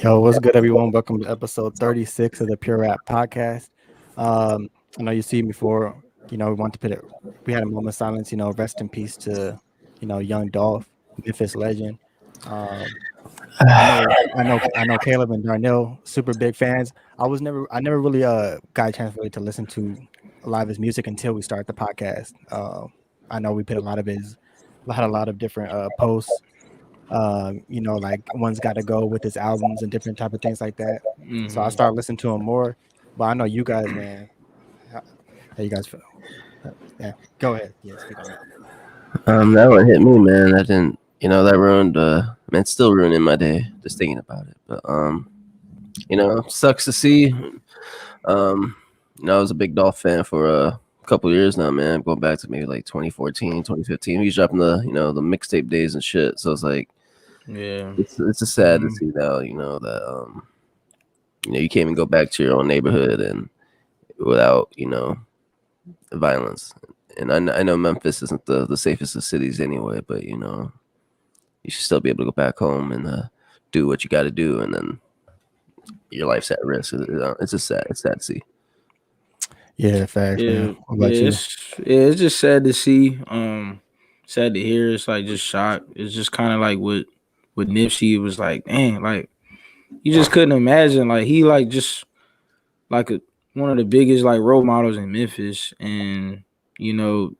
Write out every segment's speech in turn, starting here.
Yo, what's good, everyone? Welcome to episode 36 of the Pure Rap Podcast. I know you see me before. We want to we had a moment of silence. Rest in peace to, young Dolph, Memphis legend. Um, I know, Caleb and Darnell, super big fans. I never really got a chance really to listen to a lot of his music until we started the podcast. I know we put had a lot of different posts. Like one's got to go with his albums and different type of things like that. So I started listening to him more. But I know you guys, man. How you guys feel? Yeah, go ahead. Yeah, speak on that. That one hit me, man. That didn't, that ruined. Man, it's still ruining my day just thinking about it. But sucks to see. I was a big Dolph fan for a couple years now, man. Going back to maybe like 2014, 2015. He's dropping the mixtape days and shit. So it's like, yeah, it's just sad to see now, that you can't even go back to your own neighborhood and without violence. And I know Memphis isn't the safest of cities anyway, but you should still be able to go back home and do what you got to do, and then your life's at risk. It's just sad. It's sad to see. Yeah, facts, man. What about you? It's just sad to see. Sad to hear. It's like just shock. It's just kind of like with Nipsey. It was like, dang, like you just couldn't imagine. Like he like just like one of the biggest like role models in Memphis, and and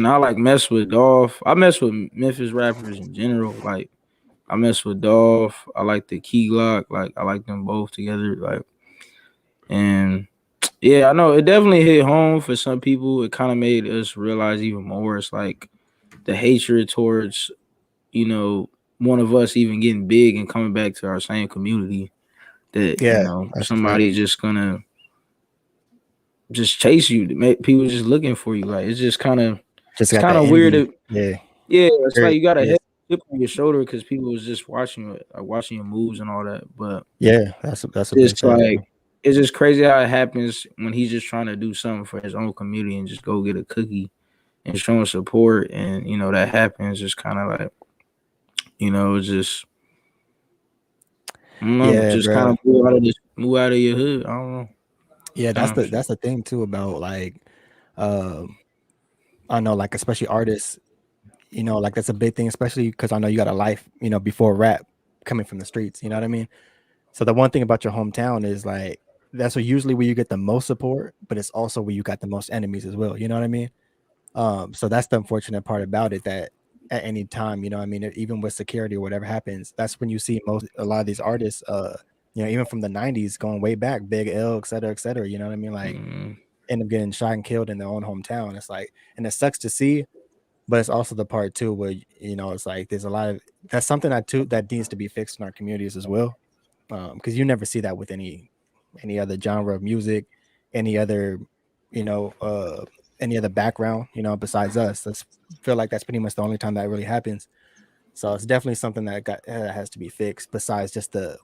I like mess with Dolph. I mess with Memphis rappers in general. Like I mess with Dolph. I like the Key Glock. Like I like them both together. Like, and yeah, I know it definitely hit home for some people. It kind of made us realize even more. It's like the hatred towards, one of us even getting big and coming back to our same community. That somebody just gonna just chase you. People just looking for you. Like it's just kind of weird. It's like you got a head chip on your shoulder because people was just watching your moves and all that. But yeah, that's a it's like it's just crazy how it happens when he's just trying to do something for his own community and just go get a cookie and showing support, and that happens. Just kind of like it's just. I don't know, just kind of move out of your hood. I don't know. Yeah, that's the thing too about like, I know, like especially artists, like that's a big thing, especially because I know you got a life, before rap, coming from the streets. You know what I mean? So the one thing about your hometown is like that's usually where you get the most support, but it's also where you got the most enemies as well. You know what I mean? So that's the unfortunate part about it, that at any time, even with security or whatever happens, that's when you see a lot of these artists, even from the 90s going way back, Big L, et cetera, you know what I mean? Like end up getting shot and killed in their own hometown. It's like, and it sucks to see, but it's also the part too where, it's like there's a lot of, that's something that needs to be fixed in our communities as well. Because you never see that with any other genre of music, any other, any other background, besides us. Feel like that's pretty much the only time that really happens. So it's definitely something that has to be fixed. Besides just the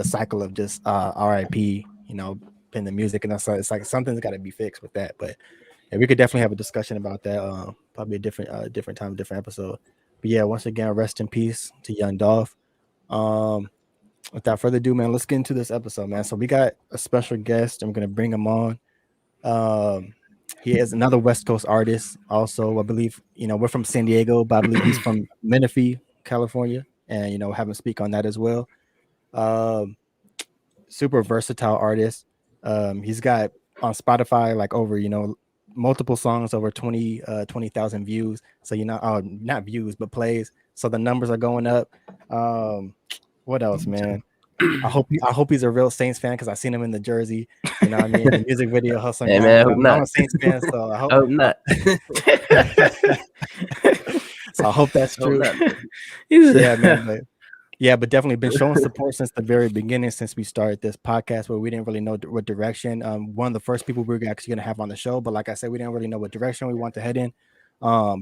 cycle of just RIP, in the music, and it's like something's got to be fixed with that. But yeah, we could definitely have a discussion about that. Probably a different time, different episode. But yeah, once again, rest in peace to young Dolph. Without further ado, man, let's get into this episode, man. So we got a special guest. I'm gonna bring him on. He is another West Coast artist. Also, I believe we're from San Diego, but I believe he's from Menifee, California, and have him speak on that as well. Super versatile artist. He's got on Spotify like over multiple songs, over 20,000 views. So not views but plays. So the numbers are going up. What else, man? I hope he's a real Saints fan because I seen him in the jersey. You know what I mean? The music video hustling. Hey, man, I'm not a Saints fan, so I hope not. So I hope that's true. Yeah, man. But definitely been showing support since the very beginning, since we started this podcast, where we didn't really know what direction. One of the first people we were actually gonna have on the show, but like I said, we didn't really know what direction we want to head in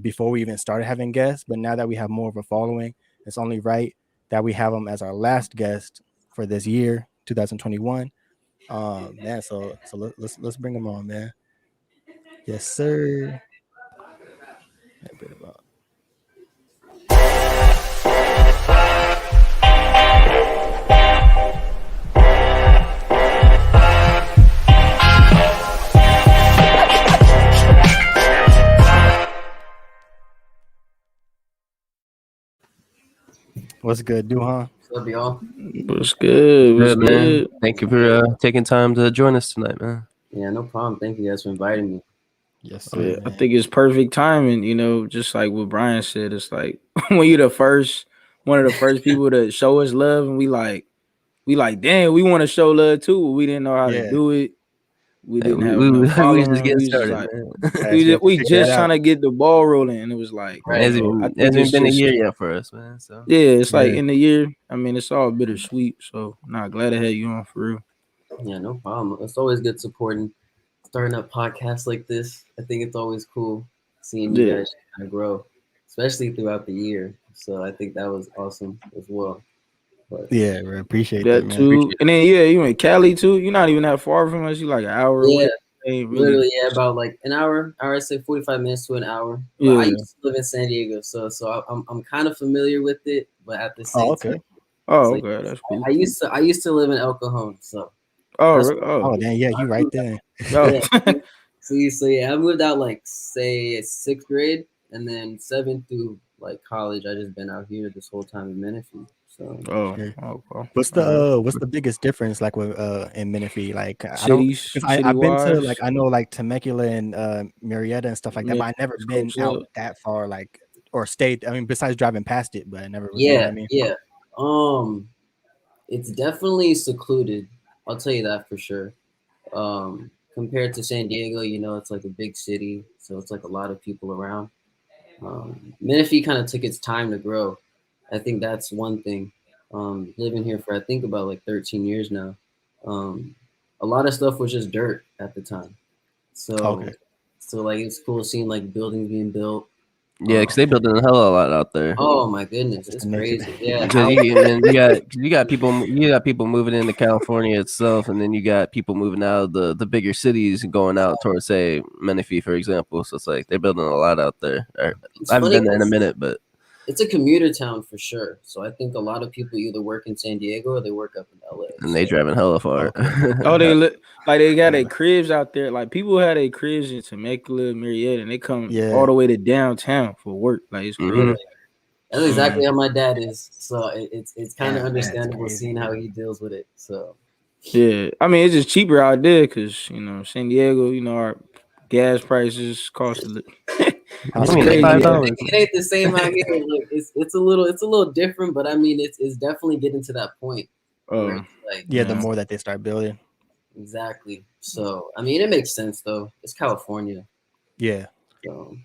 before we even started having guests. But now that we have more of a following, it's only right that we have him as our last guest for this year, 2021. Man, so let's bring him on, man. Yes, sir. What's good, Duhon? What's up, y'all? What's good? What's Good, man. good? Thank you for taking time to join us tonight, man. Yeah, no problem. Thank you guys for inviting me. Yes, Oh, sir. yeah, I Man. think it's perfect timing. Just like what Brian said, it's like when you're one of the first people to show us love, and we like, damn, we want to show love too. But we didn't know how to Yeah, do it. We Yeah, didn't we, have we, we enough was just following. getting We was just started, like, man. guys, we have to we figure that just trying out. to get the ball rolling, and it was like, Right. Hasn't I even, think it's been a just year yet for us, man. So it's like Yeah. in the year. I mean, it's all bittersweet. So, glad to have you on for real. Yeah, no problem. It's always good supporting, starting up podcasts like this. I think it's always cool seeing you Yeah. guys kind of grow, especially throughout the year. So I think that was awesome as well. But Yeah, we appreciate that, That man. too, and then you in Cali too. You're not even that far from us. You like an hour yeah, away. Ain't really. literally, yeah, about like an hour. I say 45 minutes to an hour. But I Yeah. used to live in San Diego, so I'm kind of familiar with it. But at the Oh, same time, okay. Oh, so okay, that's cool. I used to live in El Cajon, so Oh, that's Oh, oh, then yeah, you right there. oh. yeah. So yeah, I moved out like say sixth grade, and then seventh through like college. I just been out here this whole time in Menifee. So Oh, Sure. okay. What's the biggest difference like with in Menifee? Like I don't Cities, because city I've been to wise, like I know like Temecula and Murrieta and stuff like that, yeah, but I never it's been close out up. that far like or stayed. I mean, besides driving past it, but I never you know what I yeah, mean? yeah. Um, it's definitely secluded. I'll tell you that for sure. Compared to San Diego, it's like a big city, so it's like a lot of people around. Menifee kind of took its time to grow. I think that's one thing. Living here for I think about like 13 years now. Um, a lot of stuff was just dirt at the time. So, Okay. so like it's cool seeing like buildings being built. yeah, because Um, they building a hell of a lot out there. oh my goodness, Just it's to make it crazy. Yeah, Because how you got people moving into California itself, and then you got people moving out of the bigger cities and going out towards say Menifee, for example. So it's like they're building a lot out there. it's I haven't funny been there in a 'cause minute, but it's a commuter town for sure. So I think a lot of people either work in San Diego or they work up in LA. and they So driving hella far. okay. Oh, they look like they got Yeah. their cribs out there. Like people had their cribs in Temecula, Marietta, and they come all Yeah. the way to downtown for work. Like it's hmm crazy. that's exactly how my dad is. So it's kind of Yeah, man, it's understandable crazy. seeing how he deals with it. So Yeah, I mean it's just cheaper out there because San Diego, our gas prices cost a little. House It's I mean, is like crazy. five it, Yeah. dollars. it ain't the same out here. Like it's a little different, but I mean it's definitely getting to that point where Oh, it's like yeah, the yeah. more that they start building. exactly. So I mean it makes sense though. It's California, Yeah. so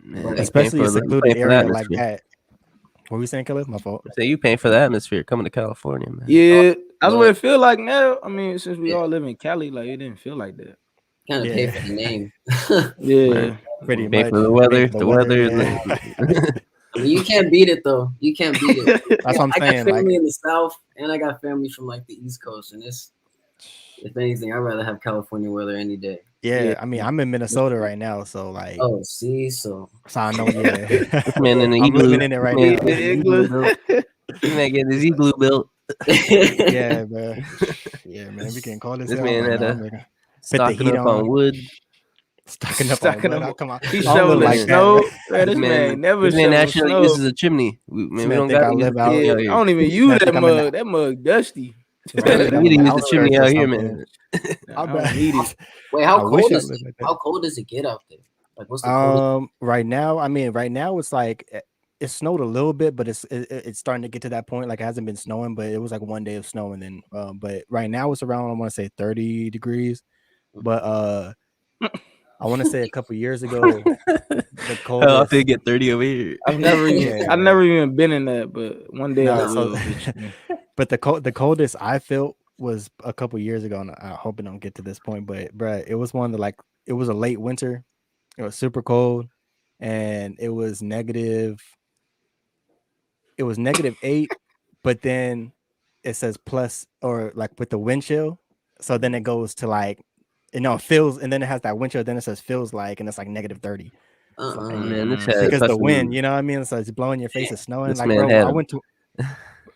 Man, but Especially a you secluded paying for the area like atmosphere. that. What were we saying, Caleb? My fault. I say you paying for the atmosphere coming to California, man. Yeah, that's what but it feel like now. I mean, since we yeah, all live in Cali, like it didn't feel like that. kind of pay Yeah. for the name. Right. Yeah. Pretty Paying for much. the You pay weather, for the weather, yeah. I mean, you can't beat it though. You can't beat it. That's what I'm I got saying. Like, family in the South, and I got family from like the East Coast, and it's if anything, I'd rather have California weather any day. Yeah. yeah, I mean, I'm in Minnesota right now, so like, Oh, see, so so I know, yeah. This man in the I'm igloo. living in it This right man now. getting his igloo built. This man getting his igloo built. Yeah, man. Yeah, man. We can call this This out. I'm man like, had no, a I'm gonna put the stocking heat up on on, wood. stocking up on Stacking what? them. I come on. He I don't live shoveling like Man, that, man. snow. Man, this man ain't never this man shoveling actually snow. uses a chimney. This We man don't think gotta I use live a out. chimney Yeah, out I here. don't even This use man that think I'm in the mug. That mug dusty. this man think We I'm in need the to use the chimney outskirts or out here, something. man. Nah, I I don't bet. need it. wait, I how wish cold I is lived it? like that. How cold does it get out there? Like, what's the coldest? Right now, I mean, right now it's like it snowed a little bit, but it's starting to get to that point. Like it hasn't been snowing, but it was like one day of snow, and then but right now it's around I want to say 30 degrees. But I want to say a couple years ago, the Hell, I think coldest. get 30 over here. Yeah, I've man. never even been in that, but one day I No, so will eventually. but the coldest I felt was a couple years ago, and I hope it don't get to this point. But bruh, it was one that like it was a late winter. It was super cold, and it was -8, but then it says plus or like with the wind chill. So then it goes to like, it feels, and then it has that wind chill. Then it says feels like, and it's like -30. It's like Man, this Mm, had because the wind, fucking you know what I mean. So it's blowing your face. It's snowing. this Like, man bro, had I a went to.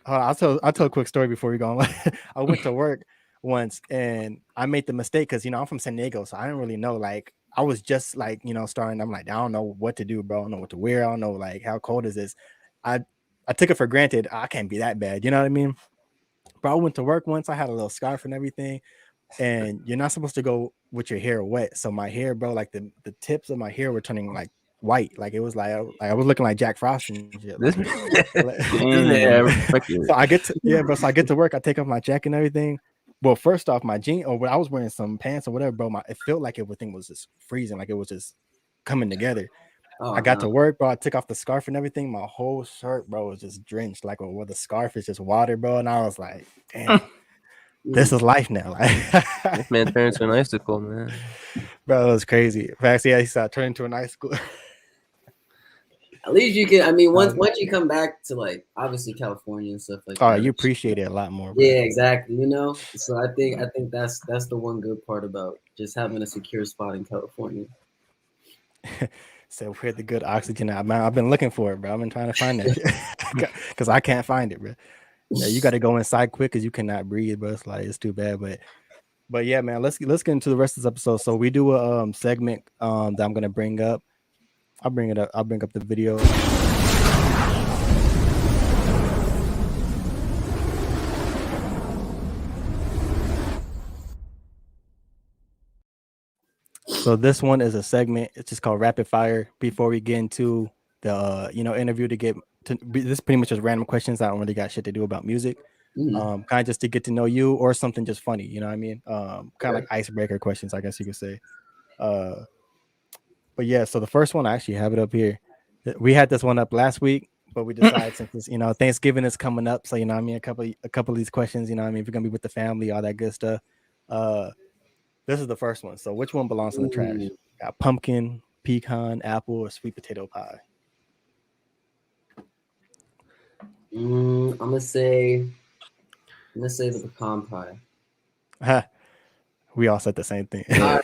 I'll tell a quick story before we go on. I went to work once and I made the mistake because I'm from San Diego, so I didn't really know. Like I was just like starting. I'm like I don't know what to do, bro. I don't know what to wear. I don't know like how cold is this. I I took it for granted. I can't be that bad. You know what I mean? But I went to work once. I had a little scarf and everything. And you're not supposed to go with your hair wet. So my hair, bro, like the tips of my hair were turning like white. Like it was like I was looking like Jack Frost and shit. This Like, Damn. so I get to bro. So I get to work. I take off my jacket and everything. Well, first off, my jean or I was wearing some pants or whatever, bro. It felt like everything was just freezing, like it was just coming together. Oh, I got no. to work, bro. I took off the scarf and everything. My whole shirt, bro, was just drenched. Like where the scarf is just water, bro. And I was like, damn, this is life now. Like, This man turned to an icicle, man. bro, it was crazy. In fact, yeah, he started turning into an icicle. At least you can. I mean, once you come back to like obviously California and stuff like Oh, that, you appreciate it a lot more, bro. Yeah, exactly. You know, so I think that's the one good part about just having a secure spot in California. So where the good oxygen at, man? I've been looking for it, bro. I've been trying to find that because I can't find it, bro. Yeah, you got to go inside quick because you cannot breathe, bro. It's like it's too bad, but yeah, man. Let's get into the rest of this episode. So we do a segment that I'm gonna bring up. I'll bring it up. I'll bring up the video. So this one is a segment. It's just called Rapid Fire. Before we get into the interview, this pretty much just random questions. I don't really got shit to do about music. Kind of just to get to know you or something just funny. You know what I mean? Kind of like icebreaker questions, I guess you could say. But yeah, so the first one I actually have it up here. We had this one up last week, but we decided since it's, Thanksgiving is coming up, so I mean, a couple of these questions, I mean, if you're gonna be with the family, all that good stuff. This is the first one. So which one belongs in the trash? Got pumpkin, pecan, apple, or sweet potato pie? I'm gonna say the pecan pie. We all said the same thing. Yeah.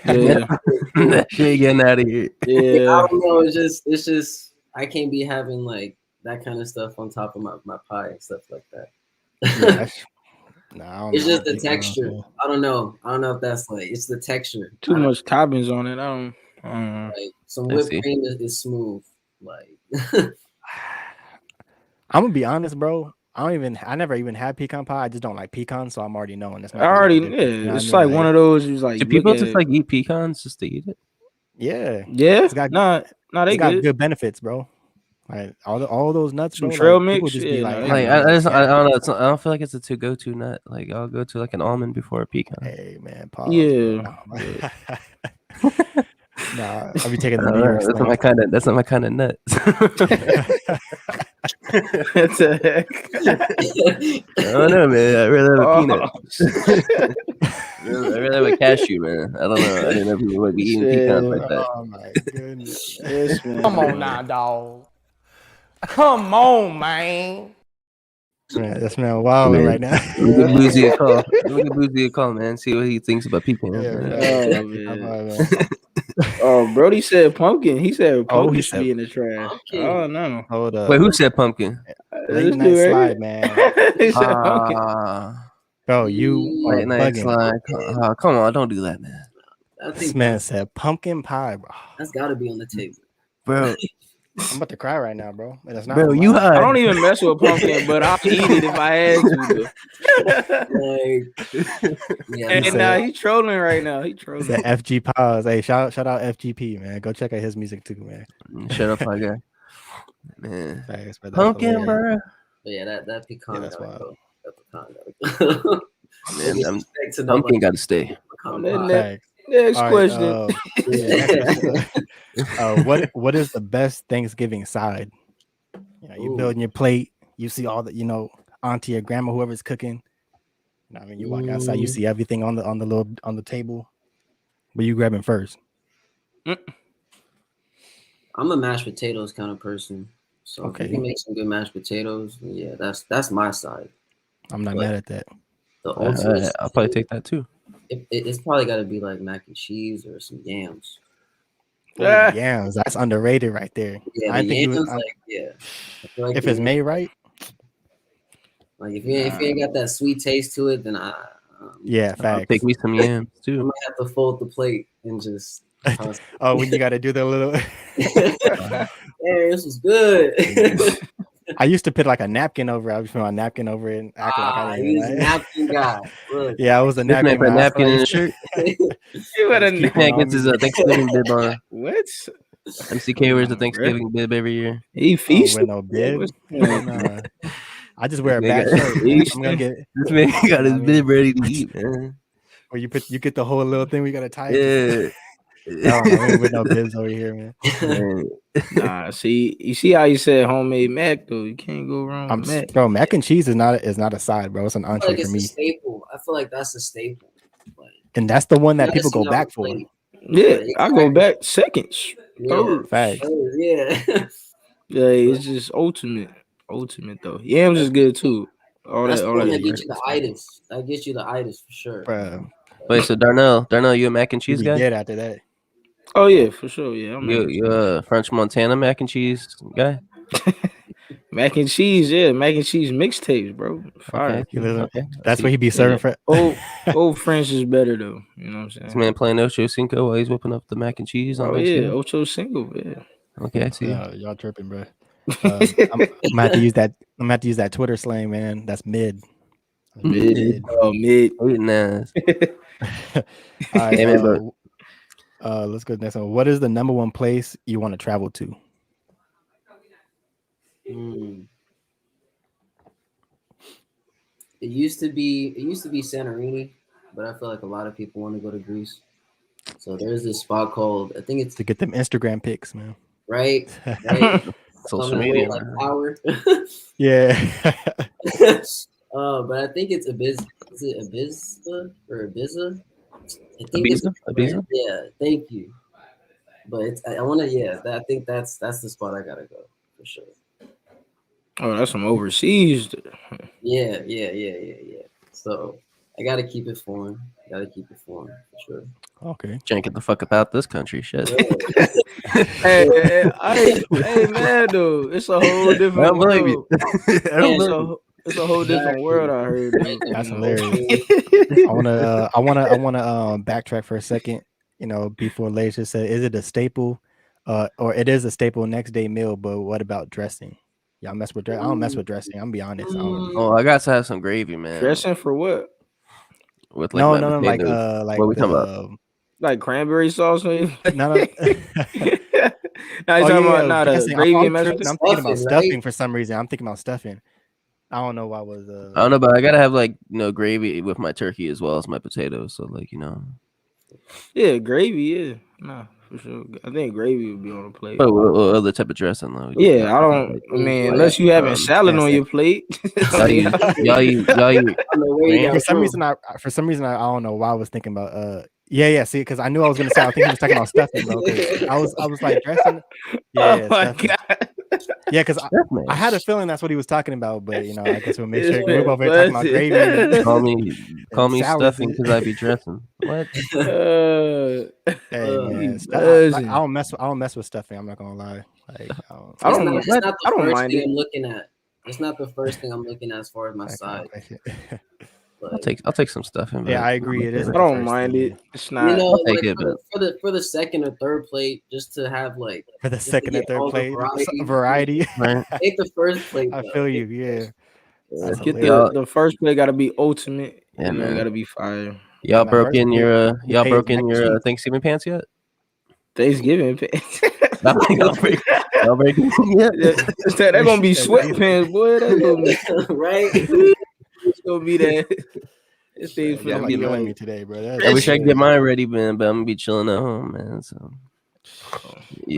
That shit getting out of here. Yeah. I don't know. It's just I can't be having like that kind of stuff on top of my pie and stuff like that. It's just the texture. I don't know if that's like it's the texture. Too much toppings on it. I don't know. Like some whipped cream is smooth. Like I'm gonna be honest, bro. I never even had pecan pie. I just don't like pecans, so I'm already knowing. It's like one of those. You like. Do people just like eat pecans just to eat it? Yeah. It's got they got good benefits, bro. Like all those nuts, some bro, trail like, mix. Just be like, I don't know. I don't feel like it's a go-to nut. Like I'll go to like an almond before a pecan. Hey man, pause. Yeah. Nah, I'll be taking the New York. That's not my kind of nut. That's a heck. I don't know, man. I'd rather have a peanut. I'd rather have a cashew, man. I don't know. I didn't know people would be eating pecans like that. Oh my goodness. Yes, man. Come on now, dog. Come on, man. Man, this man wild right now. Look at Boozy a call. Look at Boozy a call, man. See what he thinks about pecans. Yeah, man. Oh, Brody said pumpkin. He said pumpkin should be in the trash. Pumpkin. Oh no. Hold up. Wait, who said pumpkin? Late night slide, man. He said pumpkin. Bro, you are Late night bugging. slide. Come on, don't do that, man. I think This man said pumpkin pie, bro. that's got to be on the table. Bro, I'm about to cry right now, bro. And it's not bro, on you mine. high. I don't even mess with pumpkin, but I'll eat it if I had to. Like, yeah, And he's trolling right now. He trolling. Said FG Pause. Hey, shout out FGP, man. Go check out his music too, man. Shut up, my guy. Man. Thanks, but that's Pumpkin, hilarious. bro. but yeah, that pecan. Yeah, that's gotta wild. go. That pecan gotta go. Man, pumpkin got to stay. Pecan Then pie. Thanks. Next All right, question. what is the best Thanksgiving side? You building your plate, you see all the, auntie or grandma, whoever's cooking. I mean, you walk outside, you see everything on the table. But you grabbing first? I'm a mashed potatoes kind of person. So if you can make some good mashed potatoes, yeah, that's my side. I'm not mad at that. The ultimate, I'll probably take that too. it's probably got to be like mac and cheese or some yams. Yams, that's underrated right there. Yeah, I the think yams, yeah. I feel like if it's made right. Like if you ain't got that sweet taste to it, then Yeah, facts. Take me some yams I too. might have to fold the plate and just. Oh, when you got to do the little. Hey, this was good. I used to put like a napkin over. I was putting a napkin over it and act like I didn't He was a like. napkin guy. Look, Yeah, I was a This man napkin put a man. That's what I napkin in used his to. shirt. You better Just This keep not. it man on gets his me. Thanksgiving bib on. What? MCK wears a Come on, bruh. Thanksgiving bib every year. He I don't wear feasting. no bib. What's Hell going on? no. I just This wear a man bad got shirt, man. I'm gonna Feasting. get. this man got You know his what I bib mean? ready to eat, man. Where you get the whole little thing. We gotta tie it. Yeah. Hell no, we ain't with no bibs over here, man. Man. Nah, see, you see how you said homemade mac though. You can't go wrong with mac. Bro, mac and cheese is not a side, bro. It's an I feel entree like for it's a me, staple. I feel like that's a staple. Like, and that's the one that people honestly, go on the back for. plate. Yeah, Like, I go exactly. back seconds, Yeah. thirds. Facts. Yeah. Yeah, it's just ultimate though. Yams is good too. All That's that, the all one that. that Yeah, gets you the stuff. itis. That gets you the itis for sure. bro. Wait, so Darnell, you a mac and You cheese be guy? dead after that. Oh yeah, for sure. Yeah, I'm mac and You a French Montana mac and cheese guy? mac and cheese. Yeah, mac and cheese mixtapes, bro. Fire. Okay, He lives. okay. I That's see. what he be serving for. Old French is better though. You know what I'm saying? This man playing Ocho Cinco while he's whipping up the mac and cheese on Oh yeah, Thanksgiving. Ocho single. Yeah. Okay, I see. Y'all tripping, bro. I'm gonna have to use that. I'm gonna have to use that Twitter slang, man. That's mid. That's Mid. Oh, mid. Hating ass. All right. Hey, man, but Let's go to the next one. What is the number one place you want to travel to? It used to be Santorini, but I feel like a lot of people want to go to Greece. So there's this spot called, I think it's To get them Instagram pics, man. right. social Something media, like man. power. Yeah. But I think it's Ibiza. Is it Ibiza or Ibiza? I think Ibiza? Ibiza? Yeah, thank you. But it's, I want to. Yeah, I think that's the spot I gotta go for sure. Oh, that's some overseas. Yeah. So I gotta keep it foreign. For sure. Okay. Can't get the fuck about this country, shit. Hey, man, though, it's a whole I different don't believe world. you. I don't believe you. It's a whole different world. I heard. Though, That's you know. hilarious. I wanna backtrack for a second. You know, before Leisha said, is it a staple? Or it is a staple next day meal, but what about dressing? Y'all mess with dressing? I don't mess with dressing. I'm gonna be honest. I don't. Oh, I got to have some gravy, man. Dressing for what? With like No, my no, like potatoes. like What we talking about? the Like cranberry sauce? Maybe? no. Now you talking about not a dressing. gravy I'm and mashed tripping. potatoes? I'm thinking about Stuffing, right? stuffing for some reason. I'm thinking about stuffing. I don't know why was I don't know, but I gotta have like gravy with my turkey as well as my potatoes. So like Yeah, gravy. Yeah, nah, for sure. I think gravy would be on the plate. But what other type of dressing though? Yeah, I don't. I mean, unless you having salad on your plate. Y'all eat for some reason I don't know why I was thinking about yeah, see, because I knew I was gonna say I think he was talking about stuffing, bro. Because I was like dressing. Yeah, Oh my stuffing. god. Yeah, because I had a feeling that's what he was talking about, but I guess we'll make sure we're over here talking about gravy. And, call me salads stuffing and- because I be dressing. What? Hey man, I don't mess with stuffing. I'm not gonna lie. Like I don't It's not the I don't first mind thing it. I'm looking at. It's not the first thing I'm looking at as far as my side. I'll take some stuffing. Yeah, I agree. It is. I don't mind it. It's not. You know, I'll take like it, for the second or third plate, just to have like for the just to second and get third all the plate variety. Right? Take the first plate. I Though. feel you. Yeah. That's Get hilarious. the first plate got to be ultimate. Yeah, You know, man. got to be fire. Y'all My broke first in plate, your you pay mac and cheese. Thanksgiving pants yet? Thanksgiving. y'all breaking yet? They're gonna be sweatpants, boy. That's gonna be right. It's gonna be that. This thing's Y'all finna like be killing like me today, bro. I wish I could get mine ready, man, but I'm gonna be chilling at home, man. So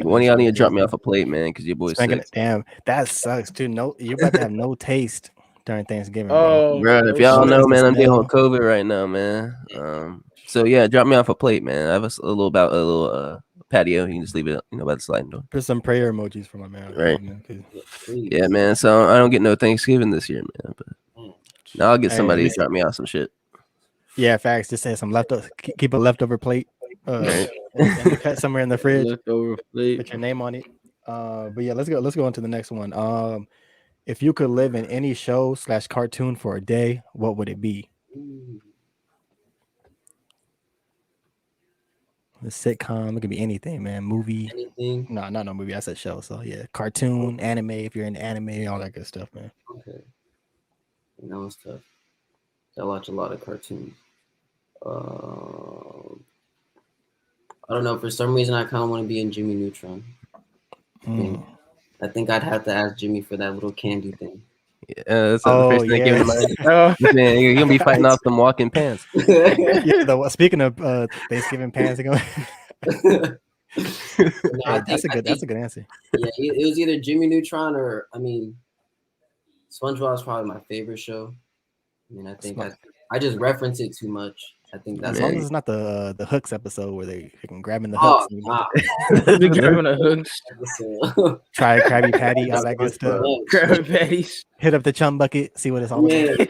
one of y'all need to drop me off a plate, man, because your boy's sick. Damn, that sucks too. No, you're about to have no taste during Thanksgiving, bro. Bro, if y'all know, man, I'm dealing with COVID right now, man. So yeah, drop me off a plate, man. I have a little patio. You can just leave it, by the sliding door. Put some prayer emojis for my man. Right. Man, yeah, man. So I don't get no Thanksgiving this year, man. But now I'll get somebody to drop me off some shit. Yeah, facts. Just say some leftover. Keep a leftover plate. Right. And cut somewhere in the fridge. Leftover plate. Put your name on it. But yeah, let's go into the next one. If you could live in any show / cartoon for a day, what would it be? A sitcom. It could be anything, man. Movie. Anything? No, not no movie. That's a show. So yeah, cartoon, anime. If you're into anime, all that good stuff, man. Okay. And that was tough. I watch a lot of cartoons. I don't know. For some reason, I kind of want to be in Jimmy Neutron. I think I'd have to ask Jimmy for that little candy thing. Yeah, that's the first thing that came to mind. Man, you're gonna be fighting off them walking pants. Yeah, speaking of Thanksgiving pants, No, that's a good answer. Yeah, it was either Jimmy Neutron or SpongeBob is probably my favorite show. I mean, I think I just reference it too much. I think that's as long as it's not the hooks episode where they can grabbing the oh, hooks. nah. They're grabbing the hooks. Try Krabby Patty, all that good stuff. Krabby Patties. Hit up the chum bucket, see what it's all about.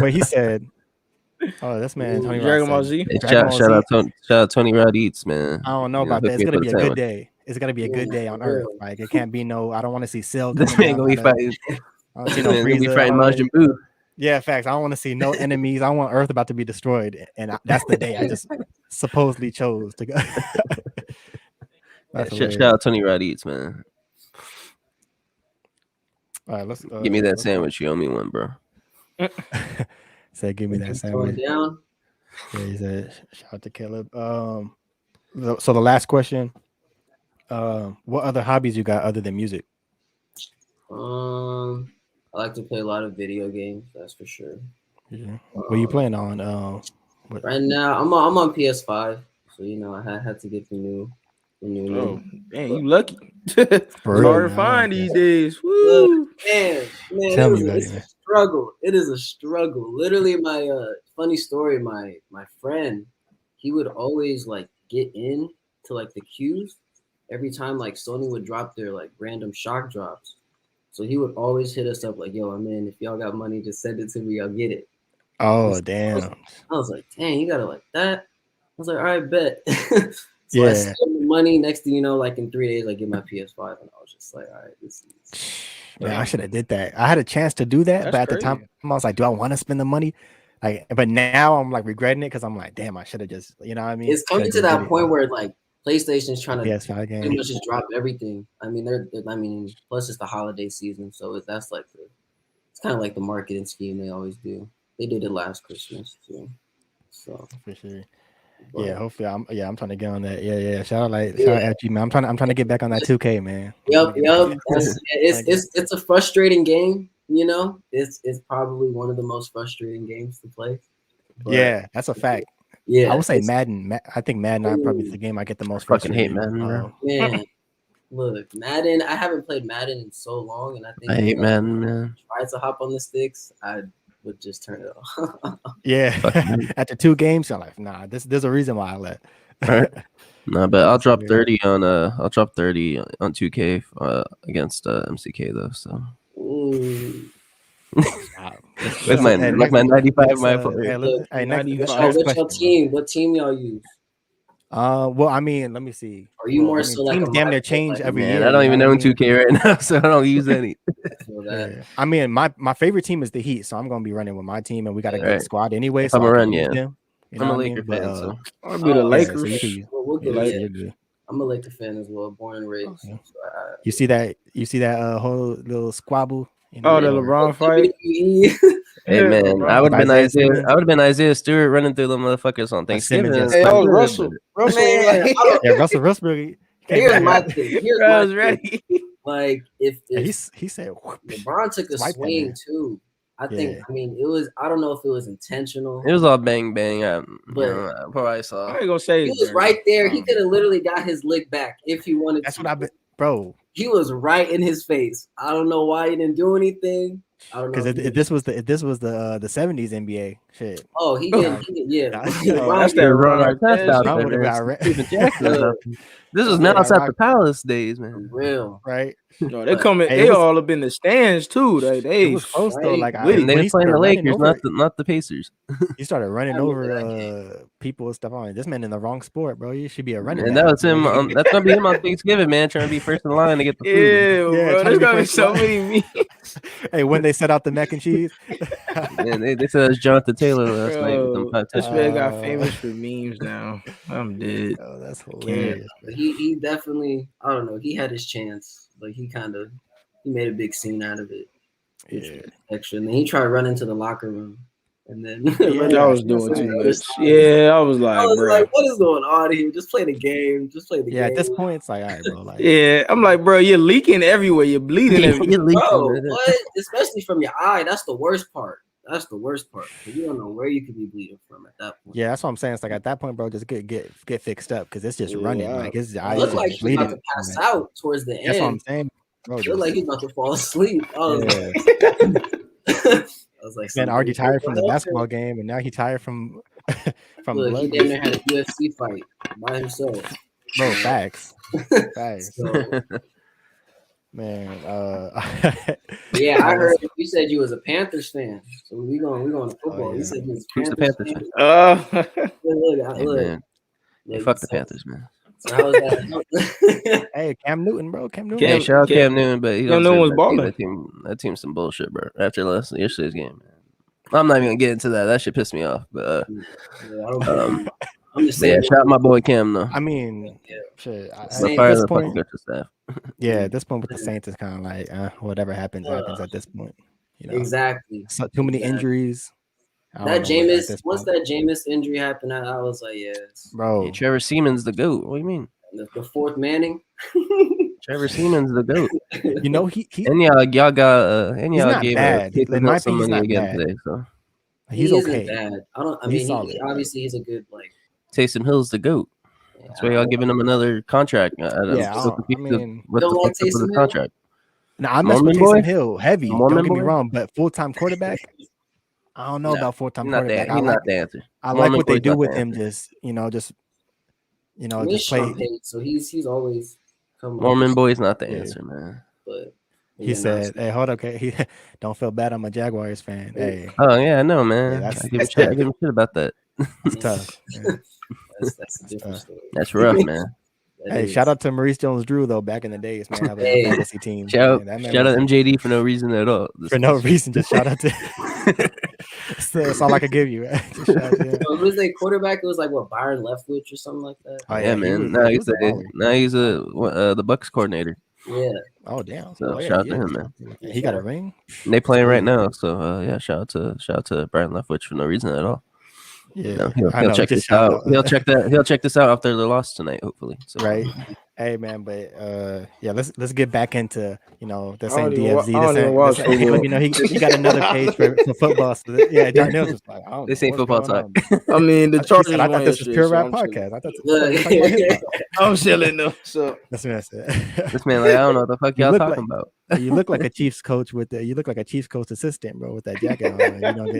Where he said, "Oh, this man Tony Dragon Ball Rod Z." said, Shout out Tony Rod Eats, man. I don't know about that. It's gonna be a good day. It's gonna be a good day on Earth. Like it can't be no. I don't want to see Cell. This man gonna be fighting. I don't see no Gonna be Frieza. fighting Majin Buu. Yeah, facts. I don't want to see no enemies. I want Earth about to be destroyed, and that's the day I just supposedly chose to go. Shout out Tony Rod Eats, man. All right, let's give me that sandwich. You owe me one, bro. Said, give me that sandwich. Yeah, he said, shout out to Caleb. So the last question, what other hobbies you got other than music? I like to play a lot of video games, that's for sure. Yeah. What are you playing on? Right now, I'm on PS5, so I had to get the new. Oh, man, you lucky. It's hard to find these days. Woo. Man, it's a struggle. It is a struggle. Literally, my funny story. My friend, he would always get in to the queues every time Sony would drop their random shock drops. So he would always hit us up yo, I'm in. If y'all got money, just send it to me. I'll get it. Oh, damn. I was like, dang, you got it like that? I was like, all right, bet. So I spent the money. Next thing you know, in 3 days, I get my PS5. And I was just like, all right, this is... Man, I should have did that. I had a chance to do that, but at the time, I was like, do I want to spend the money? But now I'm regretting it because I'm like, damn, I should have just, you know what I mean? It's coming to that point where PlayStation's trying to pretty much just drop everything. I mean, plus it's the holiday season, so that's it's kind of like the marketing scheme they always do. They did it last Christmas too. So for sure. But, yeah, hopefully I'm trying to get on that. Yeah. Shout out FG, man. I'm trying to get back on that 2K, man. Yep. It's a frustrating game, It's probably one of the most frustrating games to play. But, yeah, that's a fact. Yeah, I would say Madden. I think Madden probably the game I get the most fucking hate Madden. Man, look, Madden. I haven't played Madden in so long, and I think I hate Madden, man. Try to hop on the sticks, I would just turn it off. Yeah, after 2 games, I'm like, nah. There's a reason why I left. Right. No, but I'll drop 30 on 2K against MCK though. So. With my 95, my what team y'all use? Well, I mean, let me see. Are you more so teams damn near change every year? I don't even know 2K right now, so I don't use any. I mean, my favorite team is the Heat, so I'm gonna be running with my team, and we got a good squad anyway. So I'm a run, yeah. I'm a Laker fan, so I'll be the Lakers. I'm a Laker fan as well, born and raised. Okay. So you see that whole little squabble? The LeBron fight. Hey man, I would have been Isaiah Stewart running through the motherfuckers on Thanksgiving. Hey, Russell. Russell Westbrook. Here's my thing. I was ready. If he said LeBron took a swing too. I think. I mean, it was. I don't know if it was intentional. It was all bang bang. But I saw. I ain't gonna say he was right there. He could have literally got his lick back if he wanted. That's what I've been, bro. He was right in his face. I don't know why he didn't do anything. I don't know. Because if this was the 70s NBA shit. Oh, he did. Yeah. That's that run. This was now outside the Palace days, man. Real, right? No, they coming. They all up in the stands too. They was close though. Like they were playing the Lakers, not the Pacers. He started running over people and stuff. On this man in the wrong sport, bro. You should be a running. And that was him. That's gonna be him on Thanksgiving, man. Trying to be first in line to get the food. Yeah, bro. There's gonna be so many memes. Hey, when they set out the mac and cheese. Man, they said it's Jonathan Taylor last night with them Bro, 5 this touchdowns. man got famous for memes now. I'm dead. Oh, that's Can't. hilarious. But he definitely, I don't know, he had his chance. Like he made a big scene out of it. Which Yeah. was extra. And then he tried running to the locker room. And then I was doing that's too right. much. Yeah, I was I like, was bro. like, what is going on here? Just play the game. Just play the Yeah, game. at this point, it's like, all right, bro. Like, Yeah, I'm like, bro, you're leaking everywhere. You're bleeding everywhere. You're leaking, Bro, man. what? Especially from your eye. That's the worst part. That's the worst part. You don't know where you could be bleeding from at that point. yeah, that's what I'm saying. It's like at that point, bro, just get fixed up because it's just running. Yeah. Like his It eyes looked just like he's about bleeding. to pass out towards the That's what I'm end. saying, bro. It looked like he's about to fall asleep. I was like, Man already something- tired from the basketball game, and now he tired from Look, he blood. damn near had a UFC fight by himself. Bro, facts. Facts. So, Man, yeah, I heard you said you was a Panthers fan. So we going to football. Oh, yeah. You said you was a Who's the Panthers Panthers fan. fan? Look, Hey, look. man. Hey, Look, fuck the so- Panthers, man. So how was that? hey, Cam Newton, bro. Cam Newton. Hey, shout out Cam- Cam Newton, but he Cam don't Newton deserve was that team. That team's some bullshit, bro. After yesterday's game, man. I'm not even gonna get into that. That shit pissed me off. But Yeah, I don't I'm just but yeah, saying. shout out my boy Cam though. I mean, Yeah. shit. At Same. Fire this the fucking point, coaching staff. yeah, at this point with the Saints, it's kind of like whatever happens at this point. You know, Exactly. so, too many Exactly. injuries. I don't That know what at Jameis, this once point. that Jameis injury happened, I was like, yes. Bro, Hey, Trevor Siemens the goat. What do you mean? The fourth Manning. Trevor Siemens the goat. you know he And y'all got and He's y'all not gave bad. Taysom In my Hill some opinion, he's money not again bad. today. So he's he isn't okay. bad. I He's mean, solid. obviously he's a good like. Taysom Hill's the goat. That's why y'all giving him another contract. I'm Yeah, still I confused mean, what don't the like fuck's up with Taysom the Hill? contract. now I mess with Mormon Taysom boy? Hill heavy. Mormon Don't get me boy? wrong, but full-time quarterback, I don't know Nah, about full-time He's not quarterback. that. He's not the answer. I like Mormon what they boy's do not with the him. answer. Just I mean, it's just play. Sean Payton, so he's always come. Mormon boy's not the Yeah. answer, man. But He said, "Hey, hold up, okay. He don't feel bad. I'm a Jaguars fan. Hey, Oh yeah, I know, man. that's- I give him shit about that. it's tough." Yeah. that's a different story. That's rough, man. That Hey, is. shout out to Maurice Jones-Drew though. Back in the days, man, having Hey. a fantasy team. Shout man, out MJD for no reason at all. for no reason. Just shout out to. That's all I could give you. Just shout out to him. So who was their quarterback? It was like what, Byron Leftwich or something like that. Oh, yeah, he man. was- Now he he's was a baller. the Bucks coordinator. Yeah. Oh damn! So Oh, yeah, shout out yeah. to him, man. He got a ring. They playing right now, so yeah. Shout out to Brian Leftwich for no reason at all. Yeah, You know, he'll I know, check just this shout out. He'll check this out after the loss tonight, hopefully. So Right. Hey man, but yeah, let's get back into the I same don't even DFZ. wa- I don't even watch football. He got another page for football. So yeah, John Nils was like, I don't This know ain't what's football going talk. on. I mean, the He Chargers said, I thought won this was yesterday, pure so rap I'm podcast. chilling. I thought Look. I'm chilling though. So that's what I said. This man, like, I don't know what the fuck You y'all look talking about. You look like a Chiefs coach you look like a Chiefs coach assistant, bro, with that jacket on.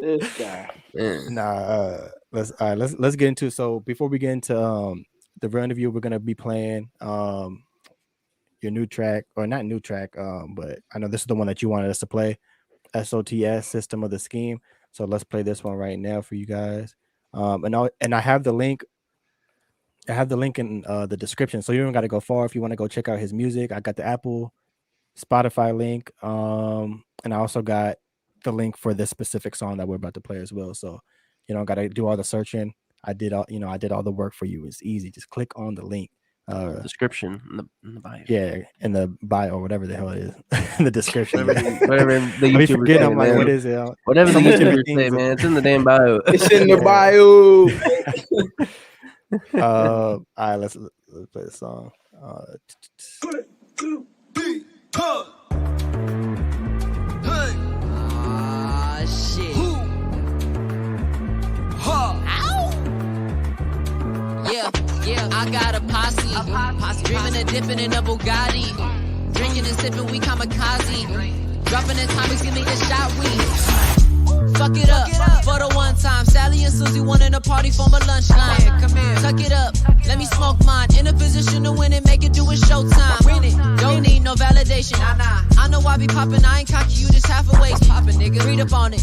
this guy. Yeah. Let's get into. So before we get into the real interview, we're gonna be playing your new track, or not new track, but I know this is the one that you wanted us to play, SOTS, System of the Scheme. So let's play this one right now for you guys. And I have the link. I have the link in the description, so you don't got to go far if you want to go check out his music. I got the Apple, Spotify link, and I also got the link for this specific song that we're about to play as well. So you don't got to do all the searching. I did all the work for you. It's easy. Just click on the link. Description in the bio. Yeah, in the bio or whatever the hell it is, in the description. Whatever the I be YouTubers forgetting. say, I'm like, man. what is it? Whatever the So much YouTubers everything say, is- man. It's in the damn bio. It's in the Yeah. bio. All right, let's play the song. Shit. Yeah, I got a posse. Dreaming of dipping in a Bugatti. Drinking and sipping, we kamikaze. Dropping atomics, give me a shot, we. fuck it up. For the one time, Sally and Susie wanting a party for my lunchtime. Come here, tuck it up, let me smoke mine. In a position to win it, make it do it showtime. Win it, don't need no validation. I know I be popping, I ain't cocky, you just half awake. Poppin', nigga, read up on it.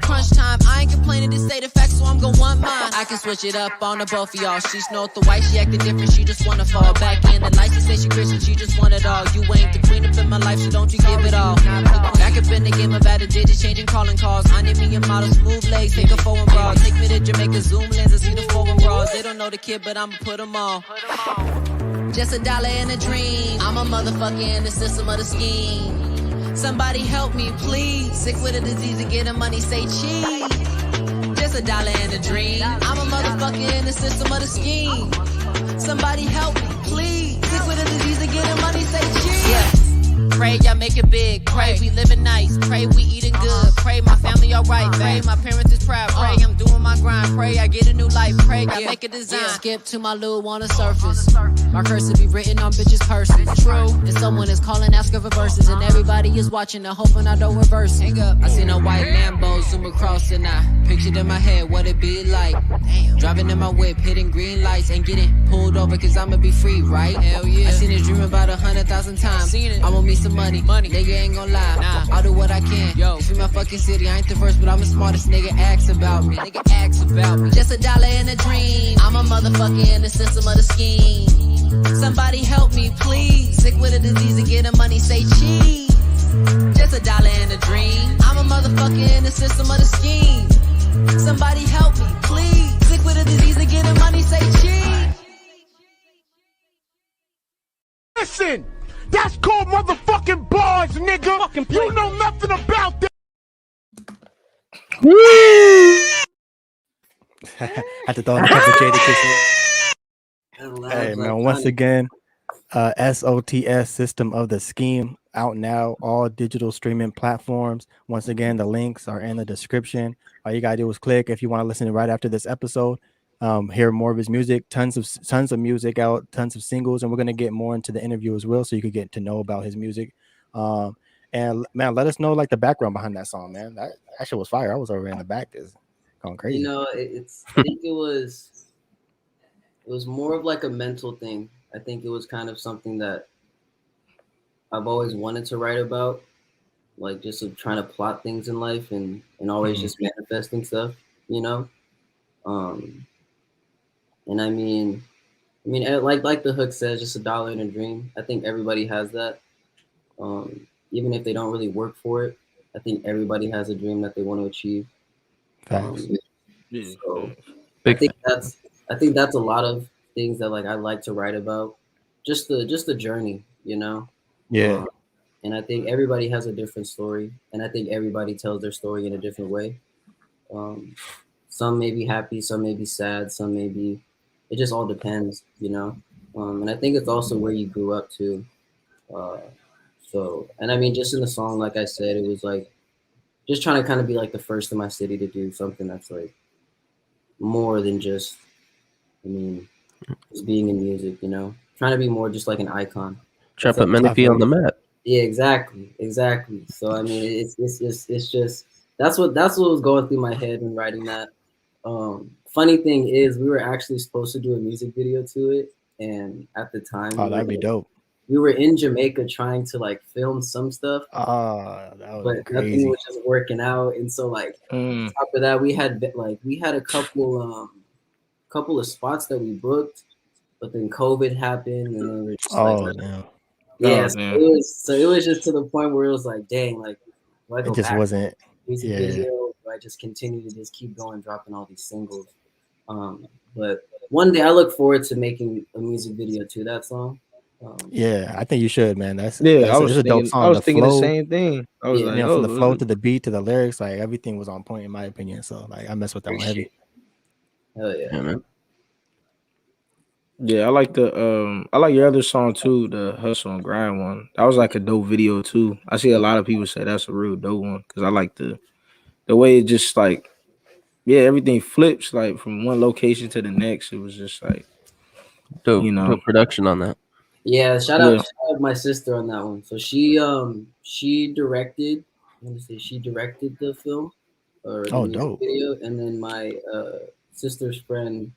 Crunch time, I ain't complaining, this stay the fact, so I'm gon' want mine. I can switch it up on the both of y'all. She snort the white, she acting different, she just wanna fall back in the light. She say she Christian, she just want it all. You ain't the queen up in my life, so don't you give it all. Back up in the game, I've added digits, changing calling calls. I need me a model, smooth legs, take a forward bra. Take me to Jamaica, zoom lens, and see the forward bras. They don't know the kid, but I'ma put them all. Just a dollar and a dream. I'm a motherfucker in the system of the scheme. Somebody help me, please. Sick with a disease and getting money, say cheese. Just a dollar and a dream. I'm a motherfucker in the system of the scheme. Somebody help me, please. Sick with a disease and getting money, say cheese. Yeah. Pray y'all make it big. Pray we living nice. Pray we eating good. Pray my family alright. Pray my parents is proud. Pray I'm doing my grind. Pray I get a new life. Pray I make a design. Skip to my little on the surface. My curse will be written on bitches' purses. True. And someone is calling, asking for verses. And everybody is watching and hoping I don't reverse. Hang up. I seen a white Lambo zoom across and I pictured in my head what it be like. Damn. Driving in my whip, hitting green lights and getting pulled over cause I'ma be free, right? Hell yeah. I seen it dream about 100,000 times. Seen it. I want me some money. Nigga ain't gon' lie. Nah. I'll do what I can. Yo, free my fucking city. I ain't the first, but I'm the smartest. Nigga asks about me. Nigga asks about me. Just a dollar and a dream. I'm a motherfucker in the system of the scheme. Somebody help me, please. Sick with a disease and getting money, say cheese. Just a dollar and a dream. I'm a motherfucker in the system of the scheme. Somebody help me, please. Sick with a disease and getting money, say cheese. Listen, that's called motherfucking bars, nigga. You know nothing about that. Had to throw in a couple Jada kisses. Hey man, once again, SOTS System of the Scheme out now, all digital streaming platforms. Once again, the links are in the description. All you gotta do is click if you want to listen to right after this episode. Hear more of his music, tons of music out, tons of singles, and we're gonna get more into the interview as well, so you could get to know about his music. And man, let us know like the background behind that song, man. That shit was fire. I was over in the back, just going crazy. You know, I think it was more of like a mental thing. I think it was kind of something that I've always wanted to write about, like just trying to plot things in life and always just manifesting stuff, you know. And I mean, like the hook says, just a dollar and a dream. I think everybody has that. Even if they don't really work for it, I think everybody has a dream that they want to achieve. So I think that's a lot of things that like I like to write about. Just the journey, you know. Yeah. And I think everybody has a different story, and I think everybody tells their story in a different way. Some may be happy, some may be sad, some may be. It just all depends, you know. And I think it's also where you grew up too. So, and I mean, just in the song, like I said, it was like just trying to kind of be like the first in my city to do something that's like more than just, I mean, just being in music, you know, trying to be more just like an icon. Try to put Menifee on the map. Yeah, exactly. So I mean, it's just that's what was going through my head when writing that. Funny thing is, we were actually supposed to do a music video to it, and at the time, that'd be dope. We were in Jamaica trying to like film some stuff, that was but crazy. nothing was just working out. And so like on top of that, we had a couple of spots that we booked, but then COVID happened, and then we were just it was just to the point where it was like, dang, like it just wasn't. Music video, I just continue to just keep going, dropping all these singles. But one day I look forward to making a music video to that song. Yeah, I think you should, man. That's I was a dope song. I was thinking the same thing. I was like, from the flow to the beat to the lyrics, like everything was on point in my opinion. So like I mess with that one heavy. Hell yeah, man. Yeah, I like your other song too, the Hustle and Grind one. That was like a dope video too. I see a lot of people say that's a real dope one because I like the way it just like, yeah, everything flips like from one location to the next. It was just like dope, you know, dope production on that. Yeah, shout out my sister on that one. So she directed. She directed the film. or the Oh, music dope. video, and then my sister's friend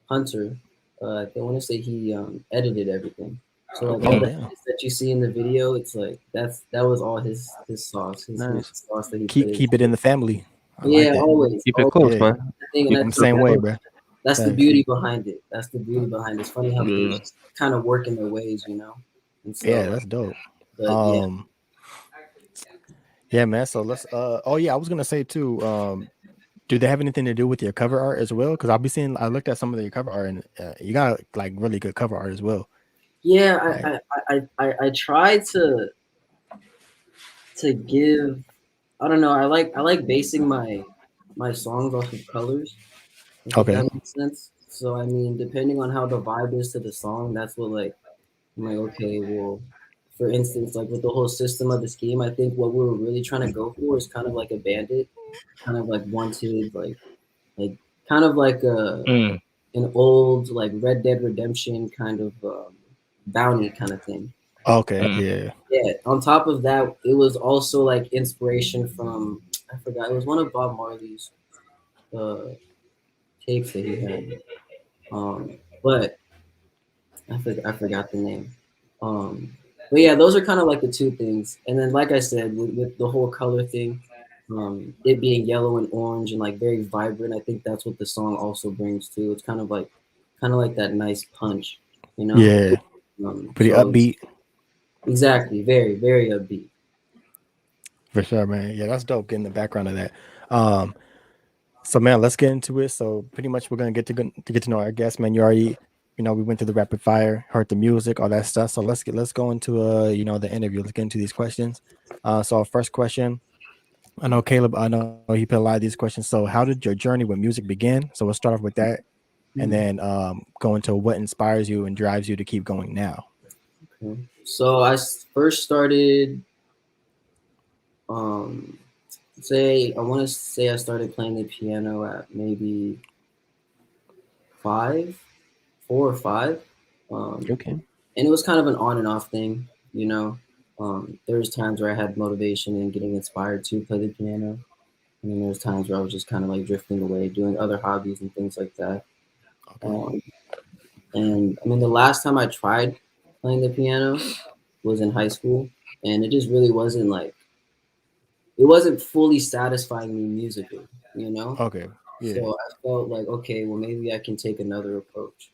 Hunter, I want to say he edited everything. So like all Oh, the damn. edits that you see in the video, it's like that was all his sauce, his Nice. sauce that he put Keep it into in it. the family. I like Yeah, that. always, Keep it always. close, Yeah, man. The thing, and Keep I'm it the that's same simple. way, the, bro. that's the Thanks. beauty behind it. That's the beauty behind it. It's funny how people Yeah. just kind of work in their ways, you know. And Yeah, so, that's dope. but yeah, Um, yeah, man. So let's. Oh yeah, I was gonna say too. Do they have anything to do with your cover art as well? Because I'll be seeing. I looked at some of your cover art, and you got like really good cover art as well. yeah, Like, I try to give. I don't know. I like basing my songs off of colors. Like if okay, that makes sense. So I mean, depending on how the vibe is to the song, that's what like I'm like, okay, well, for instance, like with the whole system of the scheme, I think what we were really trying to go for is kind of like a bandit, kind of like wanted, like kind of like Mm. an old like Red Dead Redemption kind of bounty kind of thing. okay, Mm. yeah, Yeah. On top of that, it was also like inspiration from I forgot it was one of Bob Marley's uh, tapes that he had. But I forgot the name. Um, but yeah, those are kind of like the two things. And then, like I said, with the whole color thing, it being yellow and orange and like very vibrant, I think that's what the song also brings too. It's kind of like that nice punch, you know. yeah. Pretty So upbeat exactly, very very upbeat. for sure, man. Yeah, that's dope. Getting the background of that. Um, so man, let's get into it. So pretty much we're gonna get to know our guest, man. You already, we went through the rapid fire, heard the music, all that stuff. So let's go into the interview. Let's get into these questions. So our first question. I know Caleb. I know he put a lot of these questions. So how did your journey with music begin? So we'll start off with that, and Hmm. then go into what inspires you and drives you to keep going now. Okay. So first started, um, I want to say I started playing the piano at maybe 5, 4 or 5. Um, Okay. and it was kind of an on and off thing, you know. There was times where I had motivation and getting inspired to play the piano, and then there was times where I was just kind of like drifting away, doing other hobbies and things like that. Okay. Um, and I mean, the last time I tried playing the piano was in high school, and it just really wasn't like it wasn't fully satisfying me musically, you know. Okay. Yeah. So I felt like, okay, well, maybe I can take another approach.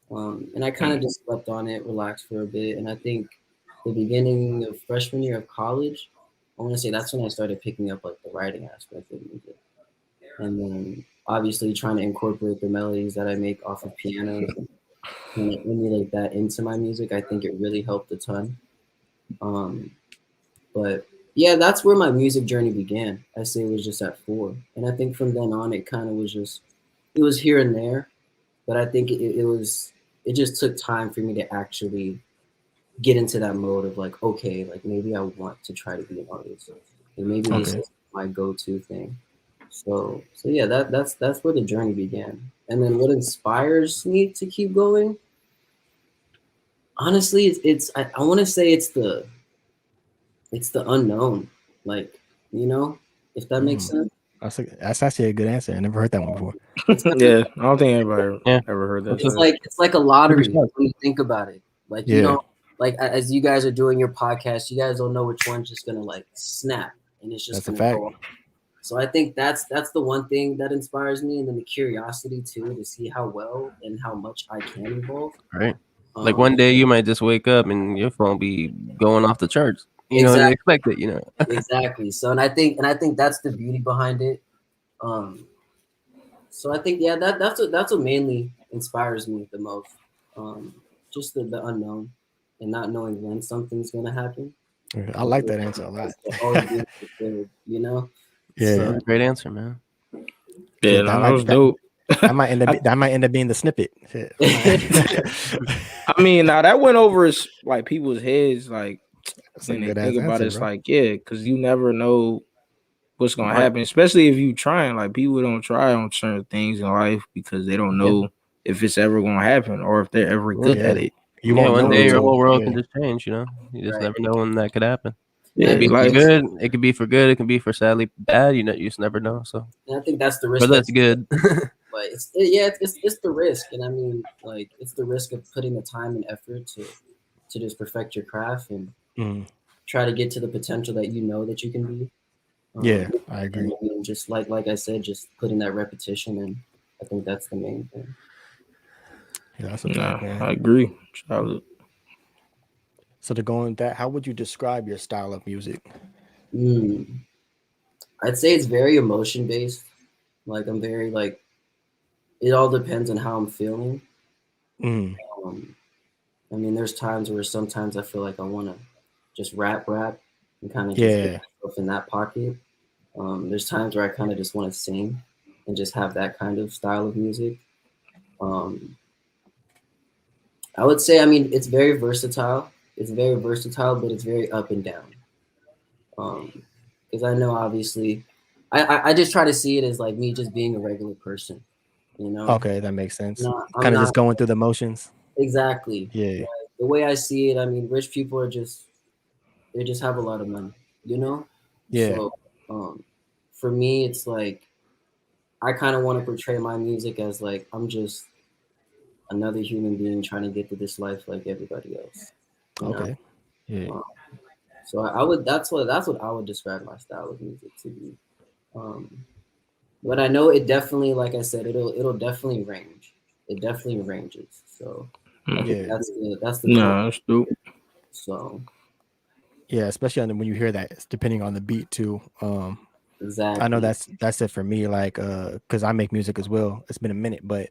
And I kind of Mm. just slept on it, relaxed for a bit. And I think the beginning of freshman year of college, I want to say that's when I started picking up like the writing aspect of music. And then obviously trying to incorporate the melodies that I make off of pianos and kind of emulate that into my music. I think it really helped a ton. Um, but yeah, that's where my music journey began. I say it was just at 4. And I think from then on, it kind of was just, it was here and there. But I think it just took time for me to actually get into that mode of like, okay, like maybe I want to try to be an artist. And maybe this Okay. is my go-to thing. So yeah, that's where the journey began. And then what inspires me to keep going? Honestly, I want to say it's the unknown. Like, you know, if that makes Mm. sense. That's actually a good answer. I never heard that one before. It's kind Yeah, I don't think anybody Yeah. ever heard that. That's it's Side. like it's like a Pretty lottery smart. when you think about it. Like Yeah. like as you guys are doing your podcast, you guys don't know which one's just gonna like snap and it's just That's a gonna fact. go off. So I think that's the one thing that inspires me, and then the curiosity too to see how well and how much I can evolve. Right. Like one day you might just wake up and your phone be going off the charts. You know, Exactly. unexpected. You know. Exactly. So and I think that's the beauty behind it. So I think yeah, that's what mainly inspires me the most. Um, just the unknown and not knowing when something's gonna happen. I like that answer a lot. So always being prepared, you know. Yeah. So Great answer, man. Yeah, Yeah, no, that was dope. that might end up being the snippet. Shit. I mean, now that went over like people's heads, like That's a when they good think ass about answer, it, it's bro. like, yeah, because you never know what's gonna Right. happen, especially if you trying. Like people don't try on certain things in life because they don't know if it's ever gonna happen or if they're ever good Yeah. at it. You Yeah, won't one know day your until whole world can just change. You know, you just Right. never know when that could happen. It Yeah, could be for like good. It could be for good. It can be for sadly bad. You just never know. So, And I think that's the risk. but that's good. But it's the risk, and I mean, like, it's the risk of putting the time and effort to just perfect your craft and Mm. try to get to the potential that you know that you can be. Yeah, I agree. And I mean, just like I said, just putting that repetition in. I think that's the main thing. Yeah, that's a nah, fact, man. I agree. Charlotte. So to go on that, how would you describe your style of music? I'd say it's very emotion based. Like, I'm very like, it all depends on how I'm feeling. Mm. Um, I mean, there's times where sometimes I feel like I want to just rap, and kind of just get Yeah. myself in that pocket. There's times where I kind of just want to sing and just have that kind of style of music. Um, I would say, I mean, it's very versatile. It's very versatile, but it's very up and down. Because I know, obviously, I just try to see it as like me just being a regular person. You know, Okay, that makes sense. I'm Kind of not just going through the motions. exactly Yeah. the way I see it. I mean, rich people are just they just have a lot of money. You know, Yeah. so for me, it's like I kind of want to portray my music as like I'm just another human being trying to get to this life like everybody else. You know, Okay. Yeah. um, so I would that's what I would describe my style of music to be. Um, but I know it definitely, like I said, it'll definitely range. It definitely ranges. So I think Yeah. that's the cool. Nah, that's dope. So Yeah, especially when you hear that, it's depending on the beat too. I know exactly. that's it for me. Like, because I make music as well. It's been a minute, but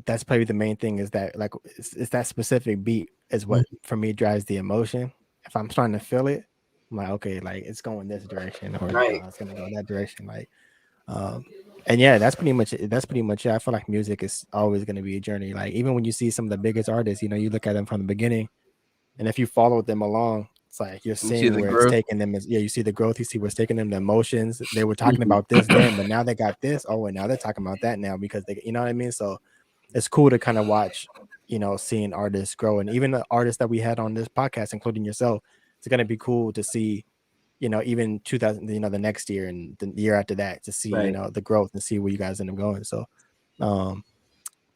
that's probably the main thing is that like it's that specific beat is what for me drives the emotion. If I'm trying to feel it, I'm like, okay, like it's going this direction or Right. it's gonna go that direction. Like, um, and yeah, that's pretty much it. That's pretty much it. I feel like music is always gonna be a journey. Like even when you see some of the biggest artists, you look at them from the beginning, and if you follow them along, it's like you're You see seeing the where it's growth. taking them. You see the growth. You see where it's taking them. The emotions. They were talking about this then, but now they got this. Oh, and now they're talking about that now because you know what I mean. So it's cool to kind of watch, seeing artists grow, and even the artists that we had on this podcast, including yourself. It's gonna be cool to see, even 2000, the next year and the year after that to see, Right. the growth and see where you guys end up going. So,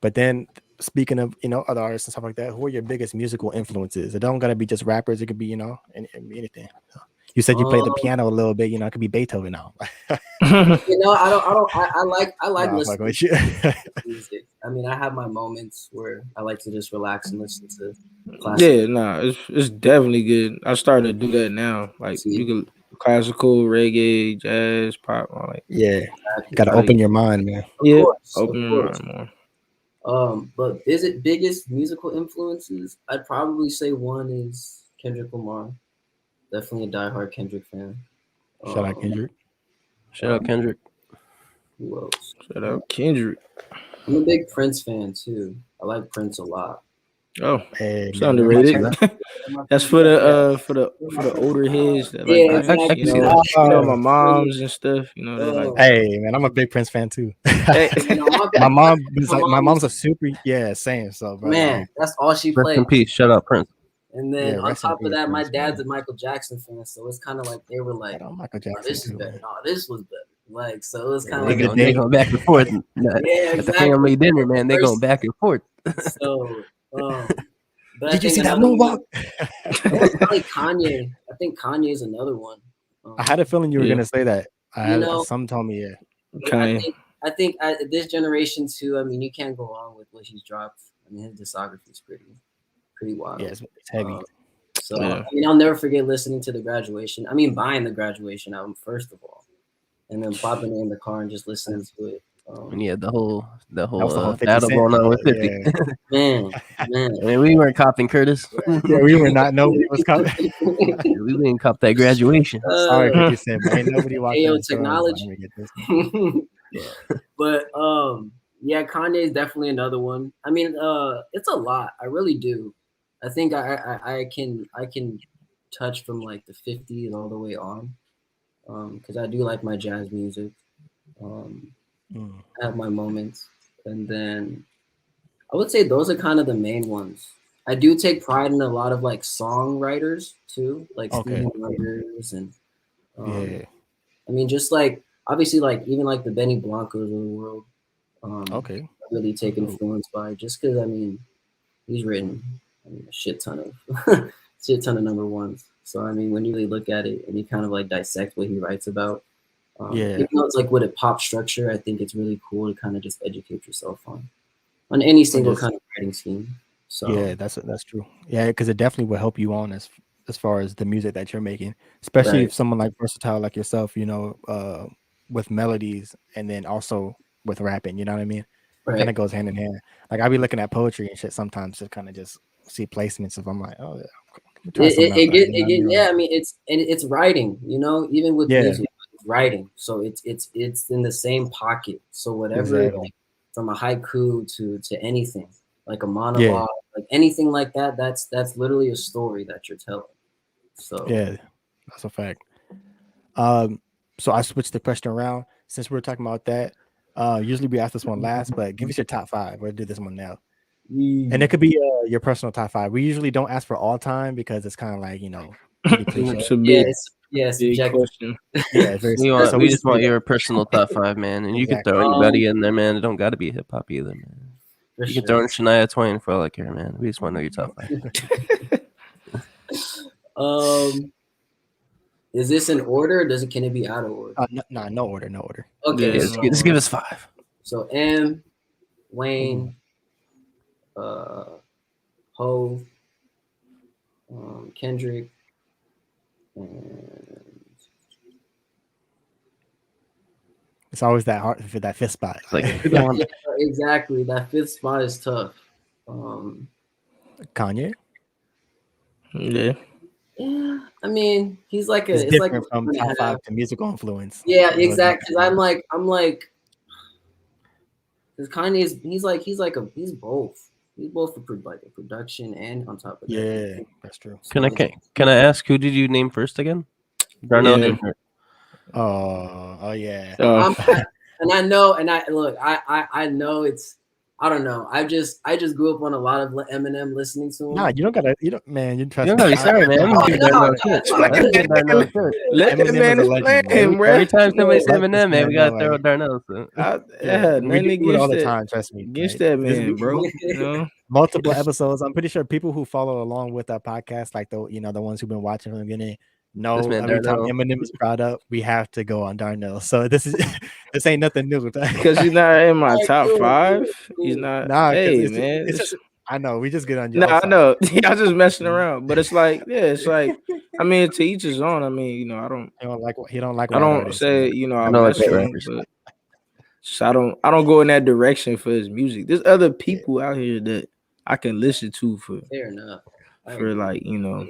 but then speaking of, other artists and stuff like that, who are your biggest musical influences? It don't gotta be just rappers. It could be, anything. You said you play the Um, piano a little bit. It could be Beethoven now. I like Nah, fuck listening with you. to music. I mean, I have my moments where I like to just relax and listen to classical. Yeah, nah, it's definitely good. I started to do that now. Like you See, can classical, reggae, jazz, pop. Like Yeah, you gotta try to open your mind, man. yeah, of open your course. mind more. But is it biggest musical influences? I'd probably say one is Kendrick Lamar. Definitely a diehard Kendrick fan. Shout out Kendrick. Shout out Kendrick. Who else? Shout out Kendrick. I'm a big Prince fan too. I like Prince a lot. Oh, Hey, it's man, where my underrated. Prince? That's for the older heads that like Yeah, I can see that. my moms and stuff. They like that. Hey, man, I'm a big Prince fan too. Hey. You know, My mom was like, my mom mom's was- a super, same. So, bro, man, like, that's all she Rest in played. peace. Shout out Prince. And then Yeah, on rest in top of peace, that, my Prince, dad's man. a Michael Jackson fan, so it's kind of like they were like, shout out Michael "Oh, Jackson this is too, better. man. No, this was better." Like, so it was kind of They like, going back and forth. At the exactly. family dinner, man, they going back and forth. So, but I Did you think see that another moonwalk? one was probably Kanye. I think Kanye is another one. I had a feeling you were Yeah. gonna say that. You know, Some told me, yeah. Okay. I think this generation too. I mean, you can't go wrong with what he's dropped. I mean, his discography is pretty wild. Yeah, it's heavy. So Yeah. I mean, I'll never forget listening to the graduation. I mean, buying the graduation album first of all, and then popping it in the car and just listening to it. And yeah, the whole That was the whole 50 battle Cent. going on with 50. Yeah. Man. I mean, we weren't copping Curtis. Yeah, we were not. Nobody was coming. We didn't cop that graduation. Sorry, 50 Cent, but ain't nobody walked in Ayo, the store. I was like, technology. let me get this. Yeah. But yeah, Kanye is definitely another one. I mean, it's a lot. I really do. I think I can touch from like the 50s all the way on. Because I do like my jazz music. Mm. I have my moments. And then I would say those are kind of the main ones. I do take pride in a lot of like songwriters too, like Okay. Stevie Wonders and Yeah. I mean just like obviously like even like the Benny Blancos of the world. Okay. I really take Cool. influence by just because I mean he's written a shit ton of number ones. So I mean when you really look at it and you kind of like dissect what he writes about, Yeah. even though it's like with a pop structure, I think it's really cool to kind of just educate yourself on any single just- kind of writing scheme. So Yeah, that's true. Yeah, because it definitely will help you on as far as the music that you're making, especially Right. if someone like versatile like yourself, with melodies and then also with rapping. You know what I mean? Kind right. of goes hand in hand. Like I be looking at poetry and shit sometimes to kind of just see placements of I'm like, oh yeah, let me try something out. Like, you know what I mean? Yeah, I mean it's writing, even with Yeah, music, it's writing. So it's in the same pocket. So whatever, exactly. like from a haiku to anything, like a Yeah, monologue, like anything like that, that's literally a story that you're telling. So yeah, that's a fact. Um, so I switched the question around since we were talking about that. Usually we ask this one last, but give us your top five. We'll do this one now. And it could be your personal top five. We usually don't ask for all time because it's kind of like, pretty cliche. It's a yeah, big, yeah, big subjective. question. Yeah, it's very so We we just just do want that. your personal top 5, man, and you can Exactly. throw anybody in there, man. It don't got to be hip hop either, man. For You can throw sure. in Shania Twain for all I care, man. We just want to know your top 5. Is this in order? Or can it be out of order? No order, no order. Okay, Yeah, Yeah, just give us 5. so M, Wayne, Hove, Kendrick, and It's always that hard for that fifth spot. Like, yeah, exactly. That fifth spot is tough. Kanye. yeah. Yeah, I mean, he's like It's it's like different from a top 4.5. five to musical influence. Yeah, A little exactly. different. Because I'm like, because Kanye is he's both. He's both for like a production and on top of that. Yeah, that's true. can I ask who did you name first again? Darnell Yeah. didn't hear. Oh yeah. And I know, and I look, I know it's, I don't know. I just grew up on a lot of Eminem listening to him. Nah, you don't, man. You trust You don't gotta me. be sorry, man. I'm Oh, gonna no, Darnell no, shit. no, I'm gonna give Darnell shit. Let that Eminem man is a legend, explain, man. bro. Every time somebody say Let this Eminem, man, man we gotta know, throw like, Darnell. So. Yeah, we nothing do it all against the that. time. Trust me. Against Like, that man, bro. You know? multiple episodes. I'm pretty sure people who follow along with our podcast, like the ones who've been watching from the beginning, This know man every time Darnell. Eminem is brought up, we have to go on Darnell. So this ain't nothing new. Because he's not in my top cool, 5. cool. He's not. Nah, Hey, it's man. just I know we just get on your. No, I sorry. know. Y'all just messing around. But it's like, yeah, it's like, I mean, to each his own. I mean, I don't He don't like I white don't artists. say, I I know like mess white with him, rappers. but just, I don't go in that direction for his music. There's other people out here that I can listen to Fair enough. I for agree. like, Yeah,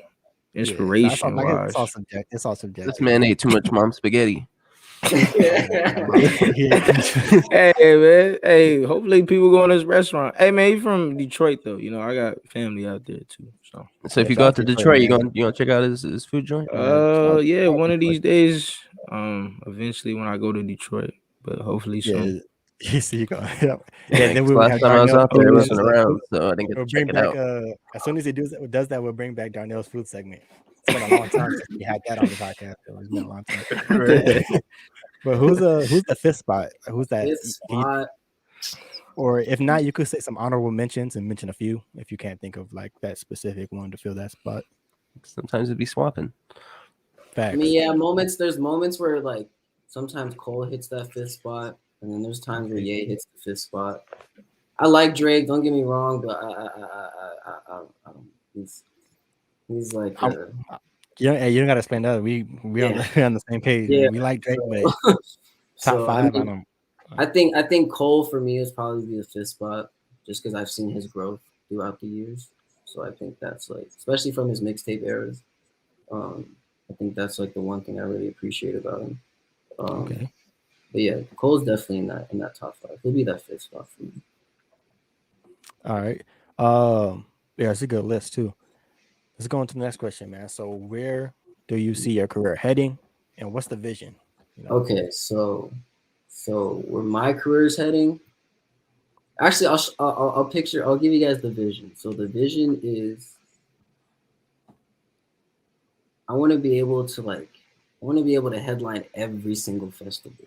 inspiration like wise. it's all subjective. It's all subjective. This man ate too much mom spaghetti. Hey man, hey, hopefully people go in this restaurant. Hey man, he from Detroit though. I got family out there too. So So if you shout go out out to to Detroit, you man. gonna check out his food joint? yeah, one of these days. Eventually when I go to Detroit, but hopefully soon. Yeah, you see, you go. Yeah, Yeah, then 'cause we would last have time I was Darnell out there, it fill in wasn't as a around, food- so I didn't get We'll to check bring it back out. as soon as he does that, we'll bring back Darnell's food segment. It's been a long time since we had that on the podcast. It's been a long time. But who's the fifth spot? Who's that? Fifth spot. Or if not, you could say some honorable mentions and mention a few if you can't think of like that specific one to fill that spot. Sometimes it'd be swapping. Facts. I mean, yeah, there's moments where like sometimes Cole hits that fifth spot, and then there's times where Ye hits the fifth spot. I like Drake, don't get me wrong, but I don't, he's like you don't gotta explain that. We on the same page. Yeah. We like Drake, but top so, five, I mean, I think Cole for me is probably be the fifth spot, just because I've seen his growth throughout the years. So I think that's like, especially from his mixtape eras. I think that's like the one thing I really appreciate about him. Okay. But yeah, Cole's definitely in that top 5. He'll be that fifth spot for me. All right. Yeah, it's a good list too. Let's go on to the next question, man. So where do you see your career heading, and what's the vision? Okay, so where my career is heading, Actually, I'll picture. I'll give you guys the vision. So the vision is, I want to be able to headline every single festival.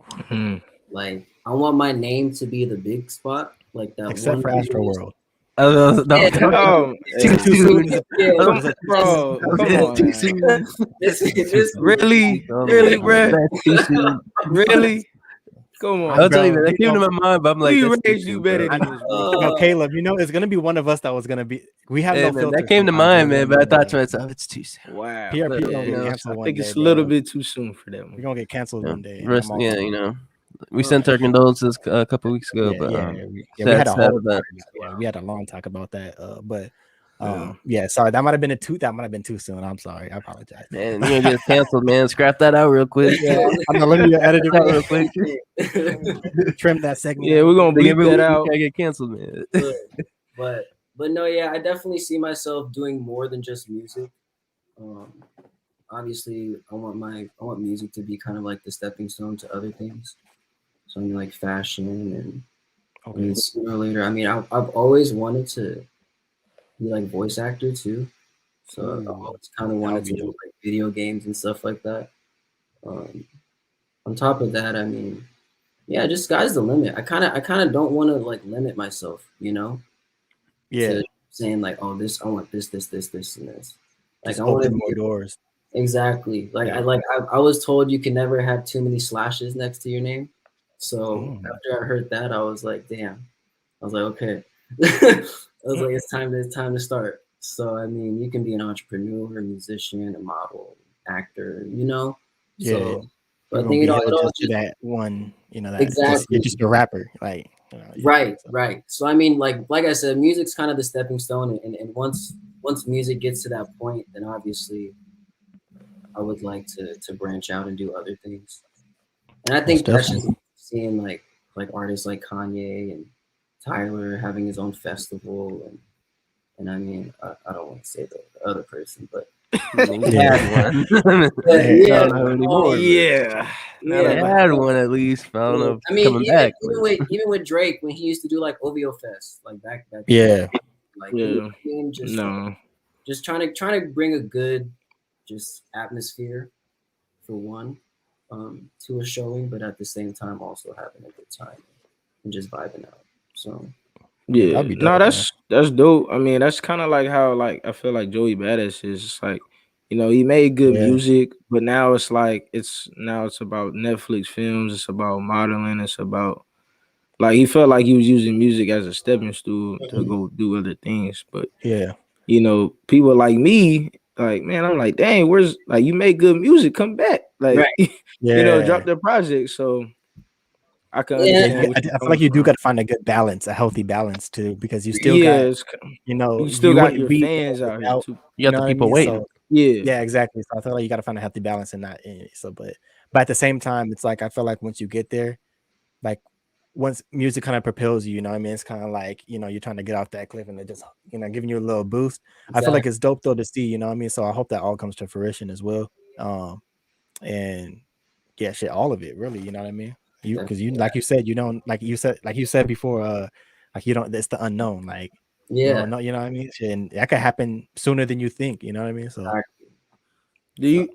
Mhm. Like, I want my name to be the big spot, like that Except one. for Astro World. No, Yeah, Oh, Too hey, soon. yeah, come, Was it- bro, come on, too man. soon. this Really, really, bro, That's too soon. really. Come on, I'll tell you, Bro, man, that you came to know, my mind, but I'm like, we that's too raised you soon, better bro. than this, bro. Caleb, you know, it's gonna be one of us that was gonna be. We have Hey, no man, filter. that came to sometimes, mind, you man, know, but I thought to myself, it's too soon. Wow. PRP But, gonna you get know, canceled I one think day. it's a little Bro. bit too soon for that We're one. gonna get canceled Yeah, one day. And I'm all, yeah, you know, we sent our condolences a couple weeks ago, but we sad, had a sad whole event. we had a long talk about that. But Yeah. yeah, sorry, that might have been too soon. I'm sorry, I apologize. Man, you're gonna get us canceled, man. Scrap that out real quick. Yeah, I'm gonna let me edit Out real it quick. trim that segment. Yeah, out. we're gonna Like bleep every that week, out. I get canceled, man. but no, yeah, I definitely see myself doing more than just music. Um, Obviously, I want music to be kind of like the stepping stone to other things. So I mean, like fashion, and I mean, sooner or later, I mean, I've always wanted to be like voice actor too. So I've always kind of That would wanted be to do dope. like video games and stuff like that. Um, on top of that, I mean, yeah, just sky's the limit. I kind of don't want to like limit myself, Yeah, to saying like, oh, this I want this, and this. Like just I want to open be more doors. exactly like Yeah. I was told you can never have too many slashes next to your name. So Mm. after I heard that, I was like, damn. I was like, okay. I was like, it's time to start. So I mean, you can be an entrepreneur, a musician, a model, actor, Yeah, So you but I won't think be it held all just to just that one. You know that just exactly you're just a rapper, like yeah. right, So, right. So I mean, like I said, music's kind of the stepping stone, and once music gets to that point, then obviously I would like to branch out and do other things. And I most think that's just definitely. seeing like artists like Kanye and Tyler having his own festival, and I mean, I don't want to say the other person, but We Yeah, had one. but I yeah, yeah, don't know anymore, but Yeah. Now we yeah. that had one at least. I don't Yeah. know if I it's mean, coming back. even with Drake when he used to do like OVO Fest, like back in the day, yeah. like yeah. I mean, No. just trying to bring a good just atmosphere for one, to a showing, but at the same time also having a good time and just vibing out. So Yeah, Yeah. that'd be No, dope, man. that's dope. I mean, that's kind of like how like I feel like Joey Badass is. It's like, he made good Yeah, music, but now it's like it's about Netflix films, it's about modeling, it's about like he felt like he was using music as a stepping stool to go do other things. But yeah, people like me, like, man, I'm like, dang, where's like you make good music, come back. Like, right, drop yeah. the project. So I can yeah, Yeah, understand where I you're feel coming like you do from. got to find a good balance, a healthy balance too, because you still Yeah, got, you still you got wouldn't your be there fans out here without, too. You you got know the what I people mean? waiting. So Yeah. yeah, exactly. So I feel like you got to find a healthy balance in that. So, but at the same time, it's like I feel like once you get there, like once music kind of propels you, you know what I mean? It's kind of like, you're trying to get off that cliff and it just, giving you a little boost. I feel like exactly. it's dope though to see, you know what I mean? So I hope that all comes to fruition as well. And yeah, shit, all of it really, you know what I mean? Because like you said, you don't, like you said before, like you don't, it's the unknown, like you Yeah. don't know, you know what I mean? Shit, and that could happen sooner than you think, you know what I mean? So Do you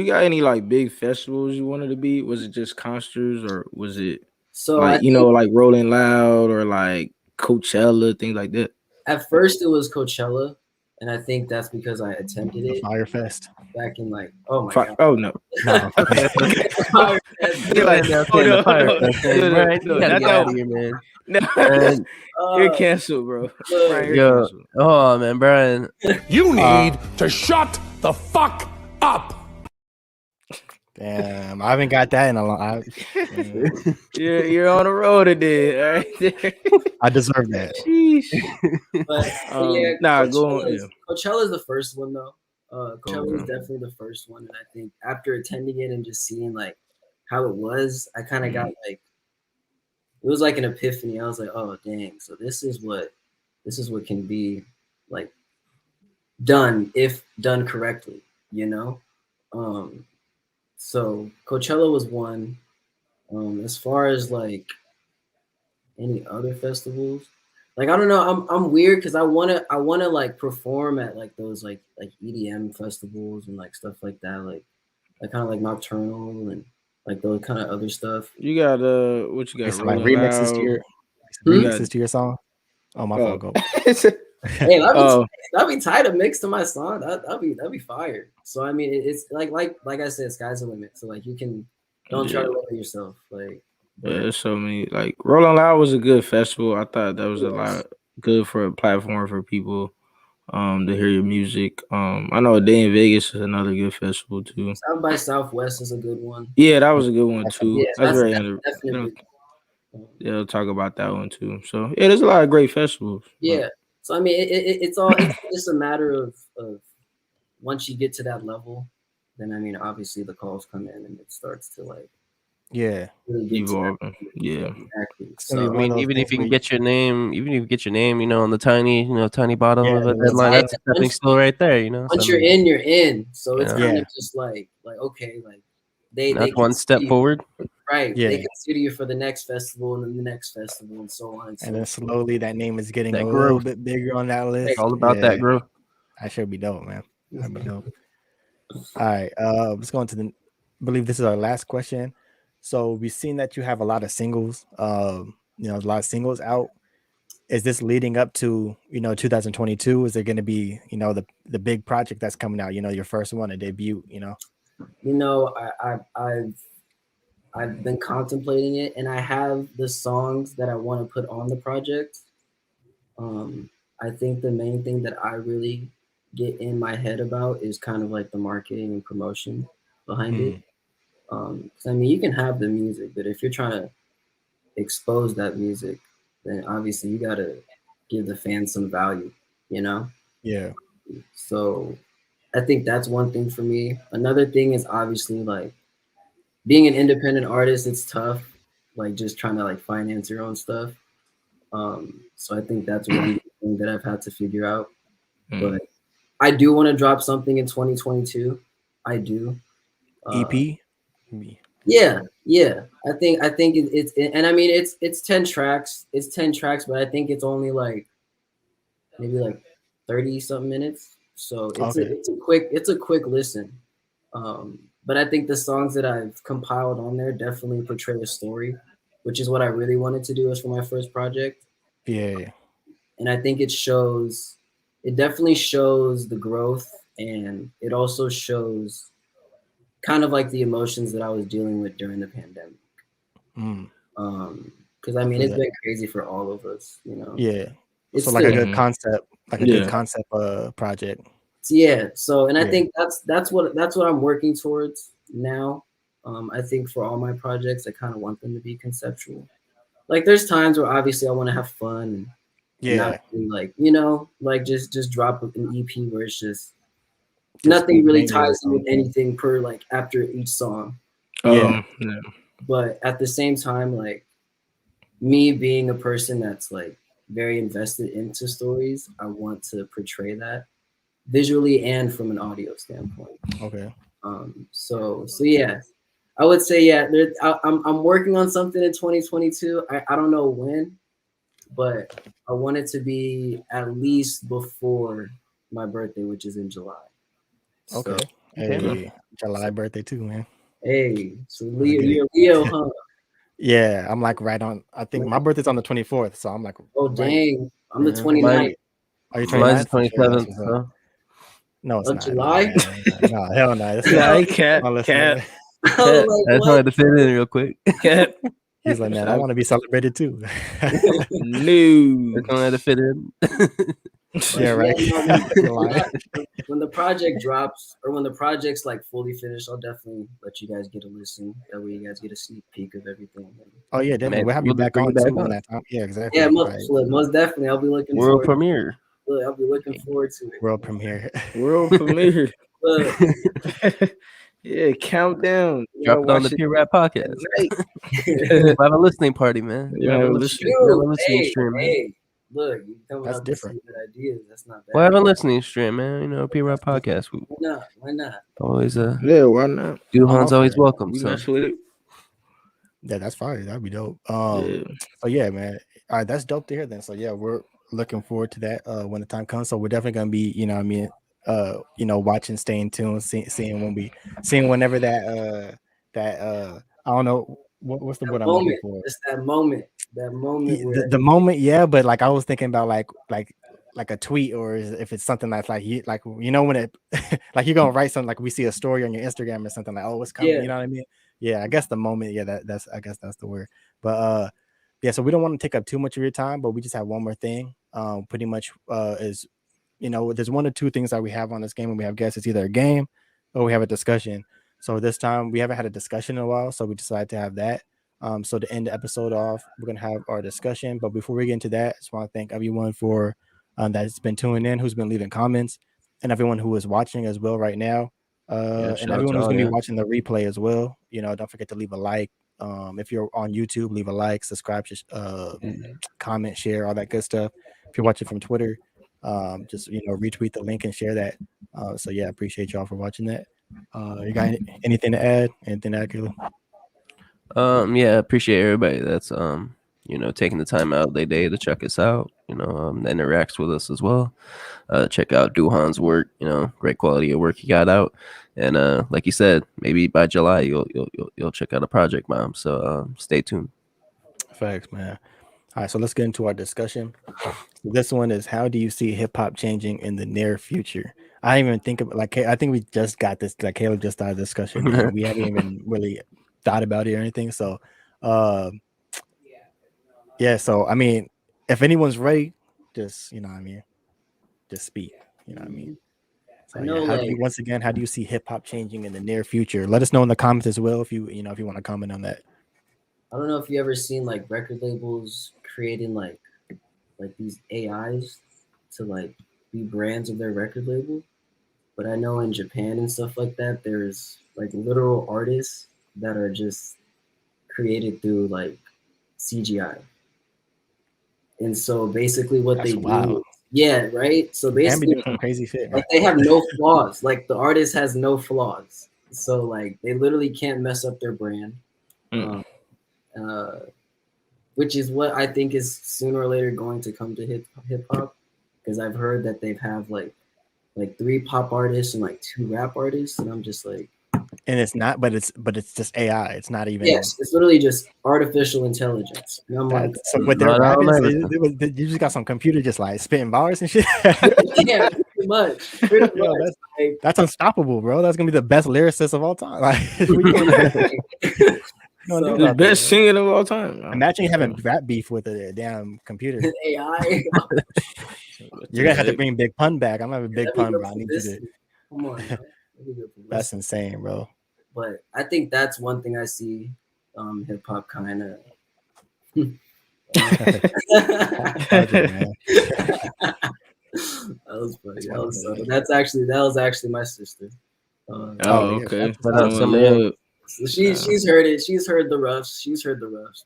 got any like big festivals you wanted to be? Was it just concerts or was it So I like think like Rolling Loud or like Coachella, things like that? at first it was Coachella, and I think that's because I attempted the it Fire Fest. back in like, oh my god. Oh no. No, Okay. Okay. They They're like, like down oh saying the no, fire no, fest, no, man. no, Brian, you no, gotta not get that out of one. here, man. No, And you're canceled, bro. Look, Brian, you're yo, canceled. oh man, Brian, You need to shut the fuck up. damn, I haven't got that in a long. You're on the road today, all right there. I deserve that. Sheesh. but yeah, Nah, go on. Yeah. Coachella's the first one though. Coachella is Okay. definitely the first one, and I think after attending it and just seeing like how it was, I kind of got like it was like an epiphany. I was like, oh dang, so this is what can be like done if done correctly, you know. Um, so Coachella was one. As far as like any other festivals. Like I don't know, I'm weird because I wanna like perform at like those like EDM festivals and like stuff like that, like kind of like Nocturnal and like those kind of other stuff. You got what you got? It's like Rolling remixes to Loud. your You Hmm? got remixes to your song. Oh, my fault. oh. Go. Hey, Oh, that'd be tight to mix to my song. That'd be fire. So I mean, it's like I said, sky's the limit. So like you can don't try yeah. to limit yourself. Like, Yeah, but there's so many. Like Rolling Loud was a good festival. I thought that was a yes, lot good for a platform for people to hear your music. I know a day in Vegas is another good festival too. South by Southwest is a good one. Yeah, that was a good one too. Yeah, That's very that's under. You know, definitely. they'll talk about that one too. So yeah, there's a lot of great festivals. Yeah. So I mean, it's just a matter of once you get to that level, then I mean, obviously the calls come in and it starts to like Yeah. really get to that. Evolving. Yeah. Exactly. It's gonna be I So one of mean, those even things if you where can get your name, even if you get your name, on the tiny bottom yeah, of a the little headline, yeah, that's a stepping stool right there, So once I you're mean, in, you're in. So it's kind yeah, of just like okay, like they that's one consider step you, forward. right. They yeah. consider you for the next festival and then the next festival and so on and And so then slowly that name is getting a That little growth, bit bigger on that it's list. all about Yeah, that growth. that should be dope, man. That'd be dope. All right, let's go on to the. I believe this is our last question. So we've seen that you have a lot of singles. A lot of singles out. Is this leading up to 2022? Is there going to be the big project that's coming out? Your first one, a debut. You know, I've been contemplating it, and I have the songs that I want to put on the project. I think the main thing that I really get in my head about is kind of like the marketing and promotion behind it. Mm, 'Cause, I mean, you can have the music, but if you're trying to expose that music, then obviously you got to give the fans some value, you know? yeah. So I think that's one thing for me. Another thing is obviously like being an independent artist, it's tough, like just trying to like finance your own stuff. So I think that's one thing that I've had to figure out. Mm. But I do want to drop something in 2022. I do. EP. Yeah. I think and I mean it's 10 tracks. It's 10 tracks, but I think it's only like maybe like 30 something minutes. So Okay. it's a quick listen. But I think the songs that I've compiled on there definitely portray a story, which is what I really wanted to do as for my first project. Yeah. And I think it definitely shows the growth, and it also shows kind of like the emotions that I was dealing with during the pandemic. Mm, Because I mean, feel it's that. been crazy for all of us, you know. Yeah. It's So like a still good Mhm. concept, Yeah. project. yeah. So, and I Yeah. think that's what I'm working towards now. I think for all my projects, I kind of want them to be conceptual. Like, there's times where obviously I want to have fun and not Yeah. really like like just drop an EP where it's just Just nothing really banger ties in with songs. anything per like after each song. Yeah. Yeah. But at the same time, like me being a person that's like very invested into stories, I want to portray that visually and from an audio standpoint. Okay. So yeah, I would say yeah. I'm working on something in 2022. I don't know when, but I want it to be at least before my birthday, which is in July. So Okay. Hey, July birthday too, man. hey, so Let's Leo, get it. you're Leo, huh? Yeah, I'm like right on. I think my birthday's on the 24th, so I'm like Oh right. dang, I'm the Yeah, 29th right. Are you Mine's the 29th? Okay, that's 27th. what's up. So No, it's of not. No, July. no, hell no. It's Nah, not. he cat, Oh, listen, cat, man. I was cat, like, I just what? wanted to fit in real quick. cat. He's like, man, I want to be celebrated too. No. Just wanted to fit in. Yeah, right. Yeah, no, July. when the project drops or when the project's like fully finished, I'll definitely let you guys get a listen. That way you guys get a sneak peek of everything. Oh yeah, definitely. Man, We'll have you we'll just back bring you on back too when on. that time. Yeah, exactly. Yeah, Right. most definitely. I'll be looking World forward. premiere. I'll be looking forward to it. World premiere. World premiere. Look, Yeah, countdown. You Drop gotta it on watch the it Pure Rap Podcast. tonight. We'll have a listening party, man. Yeah, We'll have a listen. listening, we'll have a dude, listening stream, man. hey, look, you coming That's up with some different. good ideas. That's not We'll have bad. a listening stream, man. Pure Rap Podcast. We Why not? Why not? always Yeah, why not? Duhon's for always it. welcome. We So mess with it. Yeah, that's fine. That'd be dope. Yeah. So yeah, man. All right, that's dope to hear then. So yeah, we're looking forward to that when the time comes. So we're definitely gonna be, you know, what I mean, watching, staying tuned, seeing whenever that I don't know what's the That word I'm looking moment, for. it's that moment, where The moment, yeah, but like I was thinking about like a tweet, or if it's something that's like when it like you're gonna write something, like we see a story on your Instagram or something, like, oh, it's coming, yeah, you know what I mean? Yeah, I guess the moment, yeah, that's I guess that's the word. But yeah, so we don't want to take up too much of your time, but we just have one more thing. Pretty much is, there's one or two things that we have on this game when we have guests. It's either a game or we have a discussion. So this time we haven't had a discussion in a while, so we decided to have that. So to end the episode off, we're gonna have our discussion. But before we get into that, I just want to thank everyone for that's been tuning in, who's been leaving comments, and everyone who is watching as well right now. Yeah, And shout out everyone to who's all gonna be you. watching the replay as well. Don't forget to leave a like. If you're on YouTube, leave a like, subscribe, comment, share, all that good stuff. If you're watching from Twitter, just retweet the link and share that. So yeah, appreciate y'all for watching that. You got anything to add? Anything to add, Caleb? Yeah, appreciate everybody that's taking the time out of their day to check us out. That interacts with us as well. Check out Duhon's work. Great quality of work he got out, and like you said, maybe by July you'll check out a project, Mom. So stay tuned. Facts, man. All right, so let's get into our discussion. So this one is, how do you see hip hop changing in the near future? I didn't even think of I think we just got this, like Caleb just started discussion, and we haven't even really thought about it or anything. So yeah, so I mean, if anyone's ready, just just speak. You know what I mean? So I yeah, know, like, how do you see hip hop changing in the near future? Let us know in the comments as well if you want to comment on that. I don't know if you ever seen like record labels creating like these AIs to like be brands of their record label. But I know in Japan and stuff like that, there's like literal artists that are just created through like CGI. And so basically what That's they wild. do, yeah, right? So Can be basically doing some crazy shit, like right? they have no flaws. Like the artist has no flaws. So like they literally can't mess up their brand. Uh, which is what I think is sooner or later going to come to hip hop, because I've heard that they've have like 3 pop artists and like 2 rap artists, and I'm just like, And it's not, but it's just AI. It's not even. yes, it's literally just artificial intelligence. And I'm like, So what they're Not all rapping, so everything. you just got some computer just like spitting bars and shit. yeah, pretty much. Pretty Yo, much. Like, that's unstoppable, bro. That's gonna be the best lyricist of all time. Like, we can't so, do The that, best bro. singer of all time. Imagine having rap beef with a damn computer. AI. You're gonna have to bring Big Pun back. I'm gonna have a Big That'd be Pun, good bro. I need you to. publicity. Come on, man. That'd be good That's publicity. insane, bro. But I think that's one thing I see hip hop kind of. Man. That was funny. That was subtle. That was actually my sister. Oh, yeah, okay. Shout out Doing some love. So she's heard it. She's heard the roughs.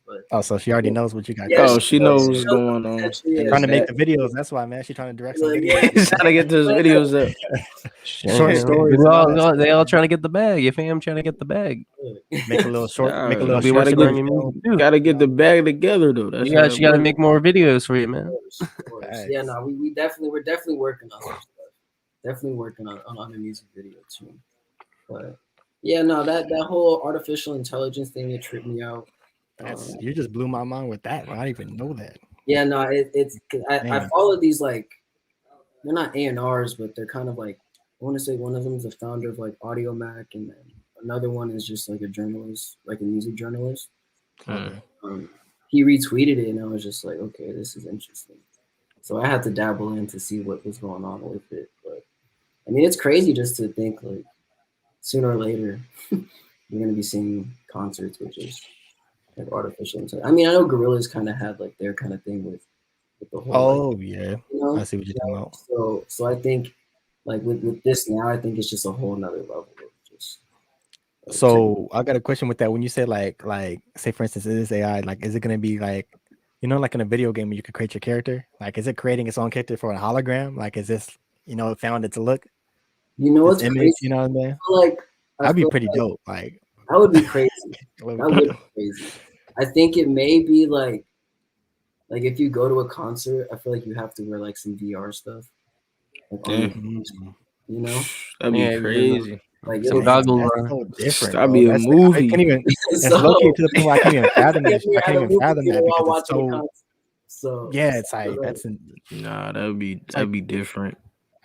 But Oh, so she already knows what you got. yeah, Oh, she knows what's knows going the on. potential, She's yeah. trying to make the videos. That's why, man. She's trying to direct some Like, videos. yeah. Trying to get those videos up. Short stories. They all trying to get the bag. Your fam trying to get the bag. Make a little short. Yeah, Make a little Be short watching story on your film. music too. Gotta get the bag together though. That's You got to make more videos for you, man. Of course. Yeah, no, we're definitely working on some stuff. Definitely working on a music video too. But yeah, no, that whole artificial intelligence thing, it tripped me out. You just blew my mind with that. I didn't even know that. Yeah, no, I follow these, like, they're not A&Rs, but they're kind of like, I want to say one of them is the founder of like Audio Mac, and then another one is just like a journalist, like a music journalist. He retweeted it, and I was just like, okay, this is interesting. So I had to dabble in to see what was going on with it. But I mean, it's crazy just to think like sooner or later you're gonna be seeing concerts with just like artificial intelligence. I mean, I know Gorillaz kind of had like their kind of thing with the whole. Oh like, yeah, you know? I see what you're talking about. So I think like with this now, I think it's just a whole nother level of just. So I got a question with that. When you say like say for instance, it is AI. Like, is it gonna be like, like in a video game where you can create your character? Like, is it creating its own character for a hologram? Like, is this it found its look? What's image? crazy? You know what I mean? Like That'd be pretty dope. Like, that would be crazy. That would be crazy. I think it may be like if you go to a concert, I feel like you have to wear like some VR stuff, like on your Damn. face, you know, That'd be crazy. like Some it'll goggles That's on. so different, That'd bro. be a That's I movie. can't even. It's so, low key to the point where I can't even fathom that. you're I can't at a even movie fathom theater that while because it's watching a so. concert. So Yeah, it's like that's Nah, like- that'd be different.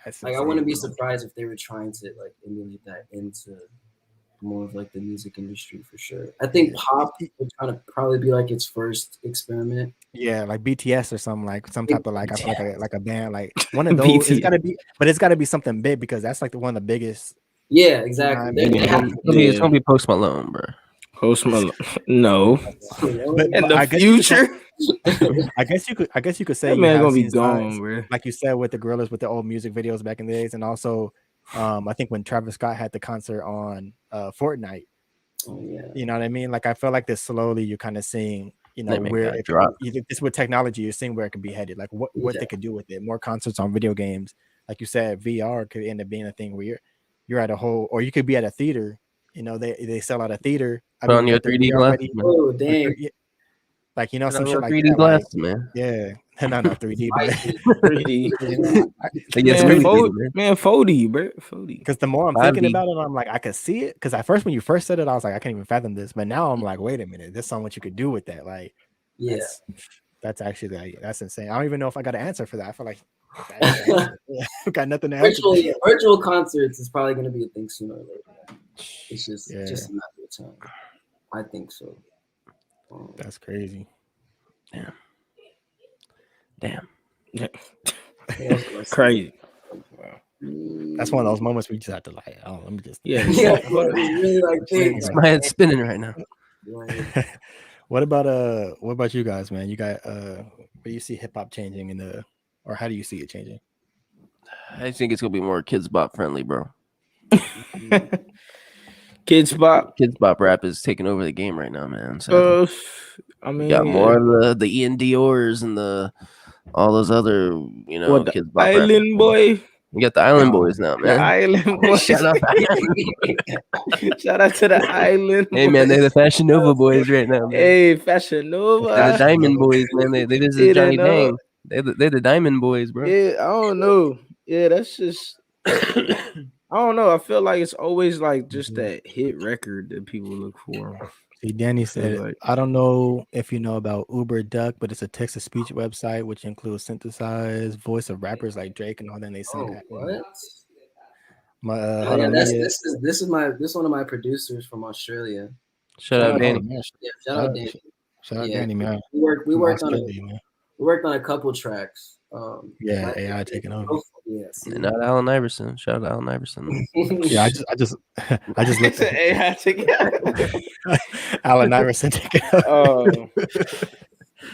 that's like I insane, wouldn't be bro. surprised if they were trying to like emulate that into more of like the music industry for sure. I think pop would kind of probably be like its first experiment. Yeah, like BTS or something like some type of like I feel like a band like one of those. It's BTS. gotta be, but it's gotta be something big because that's like the one of the biggest. Yeah, exactly. You know what I They have mean? It's gonna be Post Malone, bro. Post Malone. No. But In the I guess you could say- future, I guess you could say that you man have gonna be seen gone, signs, bro. like you said with the Gorillas with the old music videos back in the days, and also I think when Travis Scott had the concert on Fortnite. Oh yeah. You know what I mean? Like I feel like this slowly you're kind of seeing, That man where got it dropped. this with technology, you're seeing where it can be headed, like what Yeah. they could do with it. More concerts on video games, like you said, VR could end up being a thing where you're at a whole, or you could be at a theater. They sell out a theater. I Put mean, on your with the 3D VR glasses, ready, man. Oh or dang. like Put some on shit your like 3D that. Like glasses, man. yeah, no 3D, but Might be. 3D. Like, it's Man, really 40, good, man. man, 40, bro. 40. because the more I'm 5D. thinking about it, I'm like I could see it. Because at first when you first said it, I was like I can't even fathom this. But now I'm like, wait a minute, there's so much you could do with that. Like Yeah. that's actually like, that's insane. I don't even know if I got an answer for that. I feel like I got nothing to answer. Virtual concerts is probably going to be a thing sooner or later. It's just a matter of time. I think so. That's crazy. Damn. Crazy. That's one of those moments where you just have to like, oh, let me just Yeah. Yeah, it's really like big. My head's spinning right now. Like, what about you guys, man? You got where do you see hip hop changing or how do you see it changing? I think it's gonna be more kids bop friendly, bro. Kids Bop. Kids bop rap is taking over the game right now, man. So I mean, you got more of the Ian Dior's and all those other, what, the kids bop rap. Island Boy. You got the Island Boys now, The man. Island Boy. Shout out, Shout out to the Island hey man, they're the Boys. Fashion Nova boys right now, man. Hey, Fashion Nova. They're the Diamond Boys, man. They visited Didn't Johnny know. Dang. They're the Diamond Boys, bro. Yeah, I don't know. Yeah, that's just I don't know. I feel like it's always like just that hit record that people look for. See, Danny said, like- I don't know if you know about Uber Duck, but it's a text-to-speech website which includes synthesized voice of rappers like Drake and all that. And they sing that. what? My Oh, yeah, this is one of my producers from Australia. Shout out Danny. man. Yeah, shout out Danny. Shout out Yeah, Danny, man. We worked on Australia, man. a couple tracks. Yeah, like- AI taking over. Yeah, see. And not Allen Iverson. Shout out Allen Iverson. Yeah, I just looked at AI together. Allen Iverson taking over. Oh,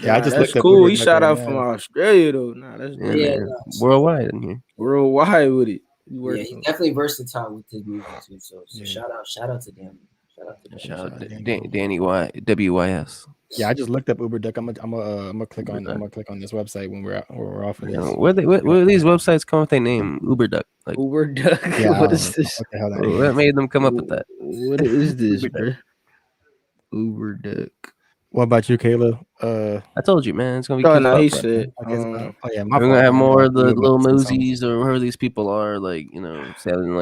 Yeah, I just that's looked up cool. Uber He Duck shot right out now. from Australia though. Nah, that's Yeah, Yeah, man. no. Worldwide in here. worldwide with it. He Yeah, working. he's definitely versatile with his music too. So Yeah. shout out to Danny. Shout out to Danny. Shout out Danny. Danny WYS. Yeah, I just looked up Uber Duck. I'm gonna click on this website when we're off of You this. know, where do these websites come with their name? Uber Duck. Like, Uber Duck. Yeah, I What don't is know this? what the hell that what is. made them come up with that? What is this, bro? Uber Duck. What about you, Kayla? I told you, man. It's gonna be. Oh kids no, pop he rap. said. Okay, yeah, my We're fault. gonna have My more fault. of the You were little about to say something. Mosies or whoever these people are, like, sounding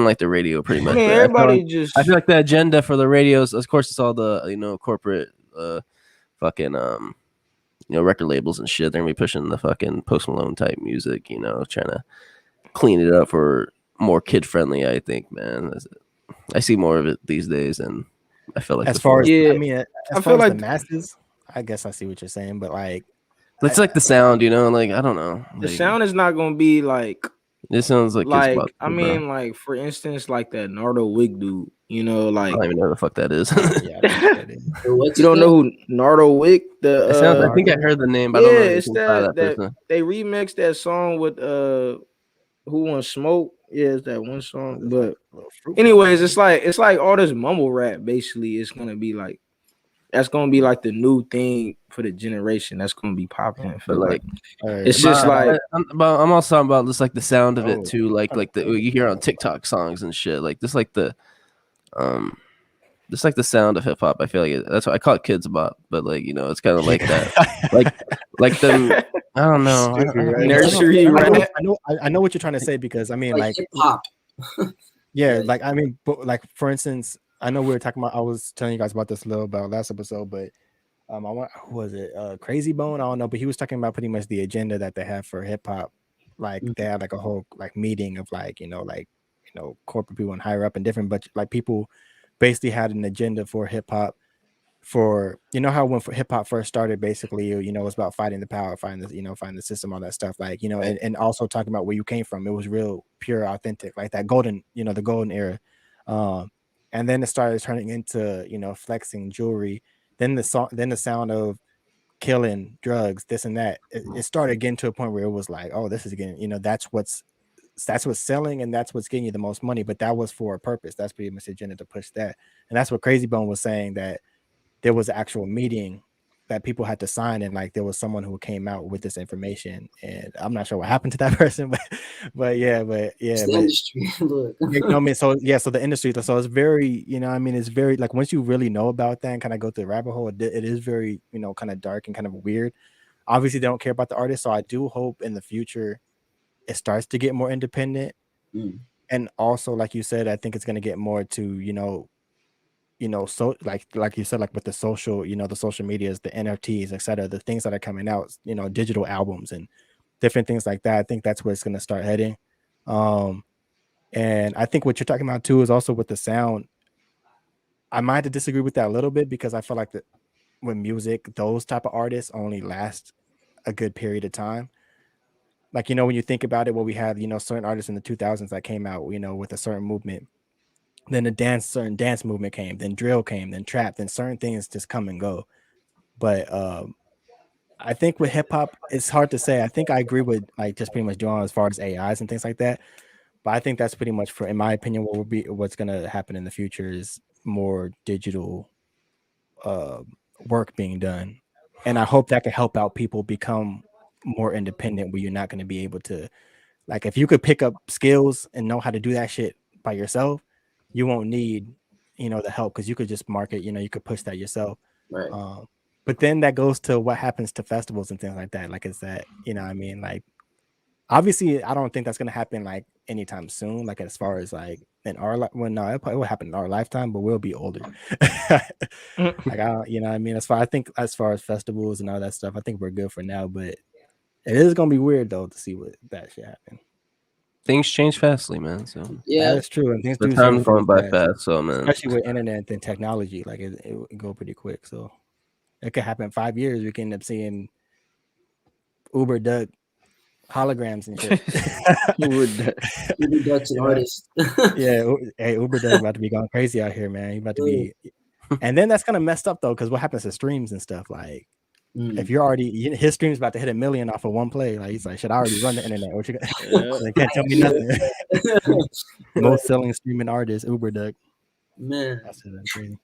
like the radio pretty I much. mean, but everybody just. I feel like the agenda for the radios, of course, it's all the corporate fucking record labels and shit. They're gonna be pushing the fucking Post Malone type music, trying to clean it up for more kid friendly. I think, man, I see more of it these days, and I feel like As far as Yeah. I mean, as I far feel as like- the masses, I guess I see what you're saying, but like, it's like the sound, like I don't know. the Like, sound is not gonna be like This sounds like like Kids Bop, I bro. mean, like for instance, like that Nardo Wick dude. I Like don't even know who the fuck that is. yeah, I don't know what that is. What's you don't his know who Nardo Wick? The It sounds, I think I heard the name, but I yeah, don't know it's anything about that person. they remixed that song with Who Wants Smoke. Yeah, it's that one song. But Little fruit anyways, punch. it's like all this mumble rap. Basically, it's gonna be like that's gonna be like the new thing for the generation. That's gonna be popping. I feel But, like Alright, it's just like I'm also talking about just like the sound of Oh. it too, like the you hear on TikTok songs and shit, like just like the just like the sound of hip hop. I feel like that's why I call it kids bop, but like it's kind of like that, like them. I don't know. Nursery rap. I know what you're trying to say, because I mean, like hip hop. yeah, like I mean, but like for instance, I know we were talking about. I was telling you guys about this a little about last episode, but I want, who was it? Crazy Bone. I don't know, but he was talking about pretty much the agenda that they have for hip hop. Like they had like a whole like meeting of like corporate people and higher up and different, but like people basically had an agenda for hip hop. For how when hip hop first started, basically it was about fighting the power, fighting the system, all that stuff, like and also talking about where you came from. It was real pure, authentic, like that golden the golden era. And then it started turning into flexing jewelry, then the sound of killing, drugs, this and that. It started getting to a point where it was like, oh, this is getting that's what's selling, and that's what's getting you the most money. But that was for a purpose. That's pretty much the agenda to push that. And that's what Crazy Bone was saying, that there was an actual meeting that people had to sign, and like there was someone who came out with this information, and I'm not sure what happened to that person, but yeah, It's the industry. Look. I mean, so the industry, so it's very, I mean, it's very like once you really know about that and kind of go through the rabbit hole, it is very, kind of dark and kind of weird. Obviously, they don't care about the artist, so I do hope in the future it starts to get more independent. And also, like you said, I think it's going to get more to so like you said, like with the social, the social medias, the NFTs, etc., the things that are coming out, digital albums and different things like that. I think that's where it's going to start heading. And I think what you're talking about too is also with the sound. I might have to disagree with that a little bit, because I feel like that with music, those type of artists only last a good period of time. Like, when you think about it, what we had, certain artists in the 2000s that came out, with a certain movement. Then certain dance movement came, then drill came, then trap, then certain things just come and go. But I think with hip hop, it's hard to say. I think I agree with like just pretty much Duhon as far as AIs and things like that. But I think that's pretty much, for, in my opinion, what's gonna happen in the future is more digital work being done. And I hope that can help out people become more independent, where you're not going to be able to, like, if you could pick up skills and know how to do that shit by yourself, you won't need the help, because you could just market, you could push that yourself. Right. But then that goes to what happens to festivals and things like that. Like, is that I mean, like, obviously I don't think that's going to happen like anytime soon, like as far as like in our no, it probably will happen in our lifetime, but we'll be older. Like, I don't, I mean, I think as far as festivals and all that stuff, I think we're good for now, but it is gonna be weird though to see what that shit happen. Things change fastly, man. So Yeah, that's true, and things the do time's change going by fast, fast. So man, especially with internet and technology, like it go pretty quick. So it could happen in 5 years. We can end up seeing Uber Duck holograms and shit. Uber Duck's an artist. Yeah, hey, Uber Duck about to be going crazy out here, man. He about to be, and then that's kind of messed up though, because what happens to streams and stuff, like. If you're already, his stream's about to hit 1 million off of one play, like he's like, should I already run the internet? What you got? They can't tell me nothing. Most selling streaming artist, Uber Duck. Man, that's crazy.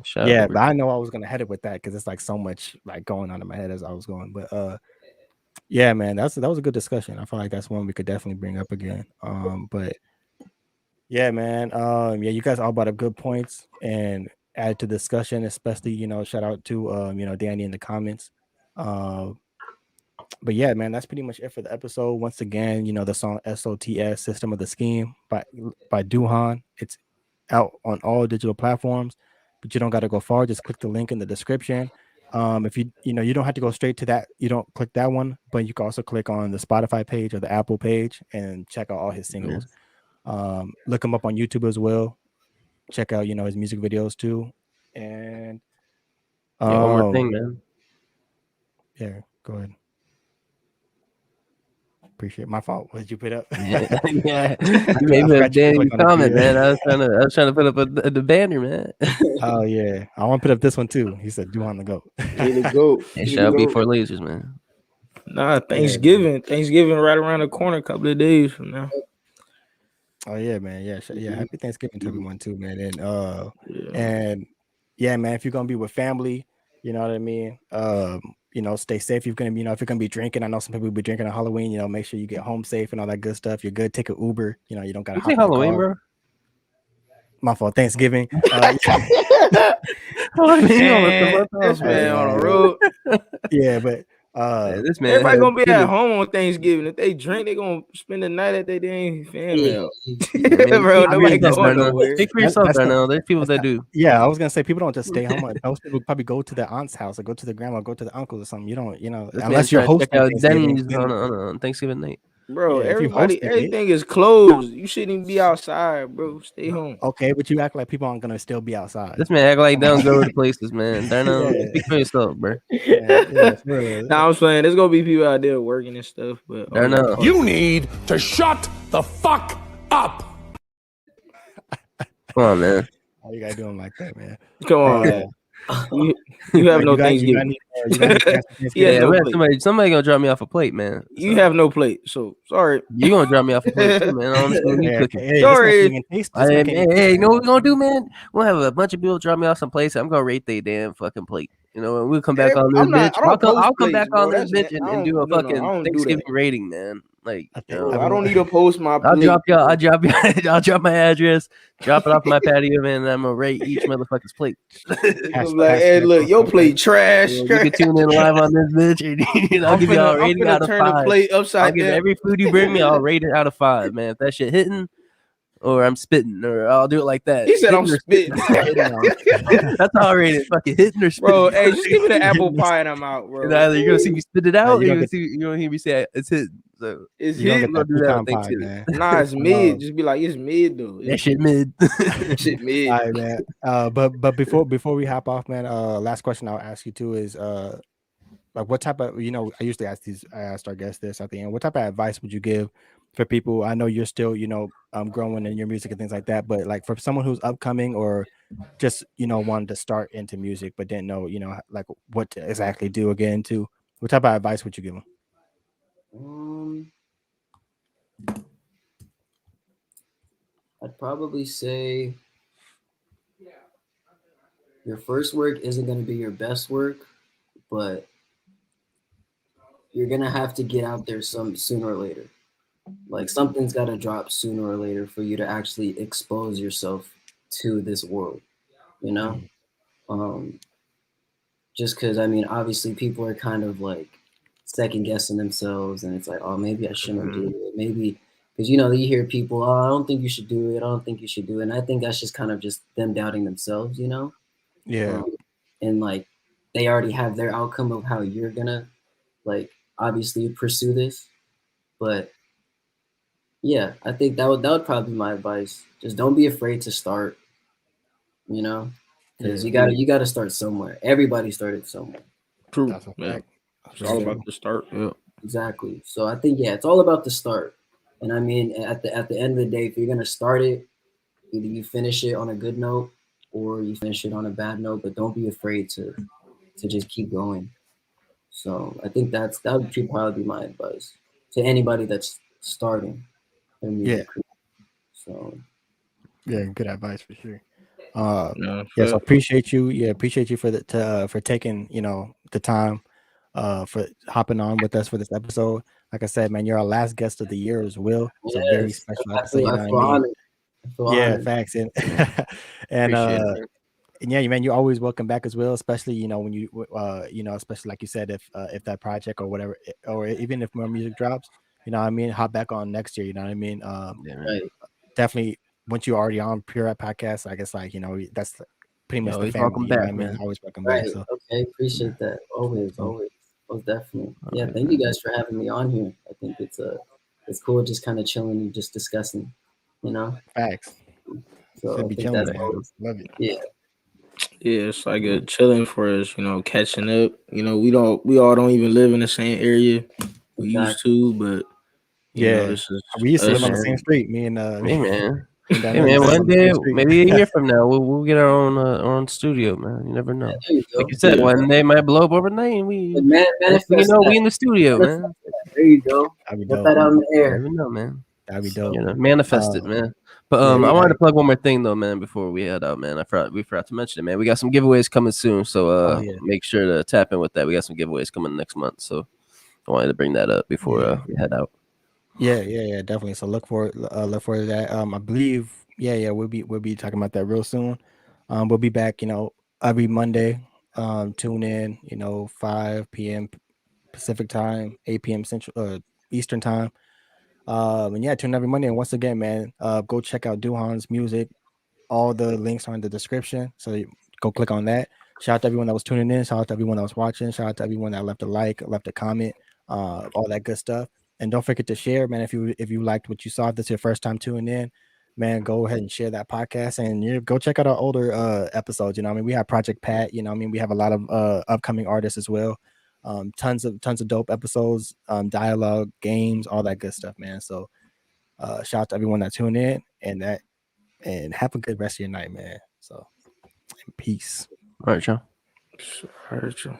Shout yeah, out but I know I was gonna head it with that, because it's like so much like going on in my head as I was going. But yeah, man, that was a good discussion. I feel like that's one we could definitely bring up again. But yeah, man, yeah, you guys all brought up good points and add to the discussion, especially shout out to Danny in the comments. But yeah, man, that's pretty much it for the episode. Once again, the song SOTS, System of the Scheme by Duhon. It's out on all digital platforms, but you don't got to go far. Just click the link in the description. If you don't have to go straight to that, you don't click that one, but you can also click on the Spotify page or the Apple page and check out all his singles. Look him up on YouTube as well. Check out his music videos too. And one more thing, man. Yeah, go ahead. Appreciate my fault. What did you put up? Yeah. You made me a damn comment, man. I was trying to put up the banner, man. Oh yeah, I want to put up this one too. He said, "Do on the go." Hey, shout out B4 Lasers, man. Nah, Thanksgiving right around the corner, a couple of days from now. Oh yeah, man. Yeah. Happy Thanksgiving to everyone too, man. And yeah, man. If you're gonna be with family, you know what I mean. Stay safe. You're gonna, if you're gonna be drinking, I know some people will be drinking on Halloween. Make sure you get home safe and all that good stuff. You're good. Take an Uber. You don't gotta. You say Halloween, bro? My fault. Thanksgiving. Man, this man on the road. Yeah, but Man, this man Everybody had gonna be really- at home on Thanksgiving. If they drink, they gonna spend the night at their damn family house. I mean, Bro, I nobody mean, that's going Darnell. nowhere. Speak for yourself, That's not- Darnell. There's people that's that do. Yeah, I was gonna say people don't just stay home. Most people probably go to their aunt's house or go to the grandma, go to the uncle or something. You don't, This unless man's you're trying to check hosting out Thanksgiving. Denny's then- on Thanksgiving night. Bro, Yeah, if you hosting it- everything is closed. You shouldn't even be outside, bro. Stay home. Okay, but you act like people aren't gonna still be outside. This man act like they don't go to places, man. Darnell, Yeah. speak for yourself, bro. Yeah, for real. Nah, I'm saying there's gonna be people out there working and stuff, but Darnell. You need to shut the fuck up. Come on, man. Why you gotta do them like that, man? come on, man. You have no Thanksgiving. Yeah, no man, plate. somebody gonna drop me off a plate, man. You have no plate, so sorry. You gonna drop me off a plate too, man? I don't understand what you cooking. Sorry. Hey, you know what we gonna do, man? We'll have a bunch of people drop me off some plates. I'm gonna rate their damn fucking plate. You know, and we'll come back on this bitch. I'll come back on this bitch and do a fucking Thanksgiving rating, man. Like, I don't need to post my I'll plate. I'll drop my address, drop it off my patio, man, and I'm gonna rate each motherfucker's plate. I'm like, hey, look, your plate trash. You can tune in live on this bitch, and I'll give you a rating out of turn the 5. plate upside I'll give down. every food you bring me, I'll rate it out of 5, man. If that shit hitting, or I'm spitting, or I'll do it like that. He said I'm Hitting or spitting. That's how I rate it. Fucking hitting or spitting. Bro, hey, just give me the apple pie and I'm out, bro. And either you're gonna see me spit it out, or you you're don't gonna hear me say it's hitting. So It's You don't hit. get that do that on pecan pie, Thanksgiving. man. Nah, it's mid. Just be like, it's mid though. that shit mid. Shit mid. All right, man. But before we hop off, man, last question I'll ask you too is like what type of I usually I asked our guests this at the end. What type of advice would you give for people? I know you're still growing in your music and things like that, but like for someone who's upcoming or just wanted to start into music but didn't know like what to exactly do or get into, what type of advice would you give them? I'd probably say your first work isn't going to be your best work, but you're going to have to get out there sooner or later. Like something's got to drop sooner or later for you to actually expose yourself to this world, just because, I mean, obviously people are kind of like second guessing themselves and it's like, oh, maybe I shouldn't do it. Maybe, because, you hear people, oh, I don't think you should do it. I don't think you should do it. And I think that's just kind of just them doubting themselves, Yeah. And like, they already have their outcome of how you're gonna, like, obviously pursue this. But yeah, I think that would probably be my advice. Just don't be afraid to start, because you gotta start somewhere. Everybody started somewhere. True. That's a Yeah. fact. It's all about the start. Yeah. Exactly. So I think it's all about the start. And I mean, at the end of the day, if you're gonna start it, either you finish it on a good note or you finish it on a bad note. But don't be afraid to just keep going. So I think that would probably be my advice to anybody that's starting their music career. So Yeah, good advice for sure. No, Yes, I appreciate you. Yeah, appreciate you for taking the time for hopping on with us for this episode. Like I said, man, you're our last guest of the year as well. It's a very special episode. I feel honored. Yeah, facts. And and yeah, man, you're always welcome back as well, especially when you especially like you said, if that project or whatever, or even if more music drops, hop back on next year. Right. Definitely. Once you're already on Pure Rap Podcast, I guess that's pretty much the Always family. welcome back, man. Always welcome Right. back. So Okay. Appreciate that. Always. Most definitely. Yeah. Thank you guys for having me on here. I think it's cool just kind of chilling and just discussing, facts. So Should I be think chilling, that's man. always, Love it. yeah. Yeah, it's like a chilling for us, catching up. We all don't even live in the same area we used to, but this is we used to live us. on the same street. Me and Hey, man. and Hey, Daniel man, used to live one on the day, same street. maybe a year from now, we'll get our own studio, man. You never know. There you go. Like you said, one day might blow up overnight, and we Manifest we in the studio, man. There you go. That'd be Get dope. that out in the You air. never know, man. That'd be dope. Manifest it, man. But I wanted to plug one more thing though, man, before we head out, man. We forgot to mention it, man. We got some giveaways coming soon, so make sure to tap in with that. We got some giveaways coming next month, so I wanted to bring that up before we head out. Yeah, definitely. So look forward to that. I believe Yeah, we'll be talking about that real soon. We'll be back, every Monday. Tune in, 5 p.m. Pacific time, 8 p.m. Central Eastern time. And yeah, tune in every Monday. And once again, man, go check out Duhon's music. All the links are in the description, so go click on that. Shout out to everyone that was tuning in. Shout out to everyone that was watching. Shout out to everyone that left a like, left a comment, all that good stuff. And don't forget to share, man. If you liked what you saw, if this is your first time tuning in, man, go ahead and share that podcast and go check out our older episodes. I mean, we have Project Pat. I mean, we have a lot of upcoming artists as well. Tons of dope episodes, dialogue, games, all that good stuff, man. So shout out to everyone that tuned in and have a good rest of your night, man. So peace. All right, y'all. All right, y'all.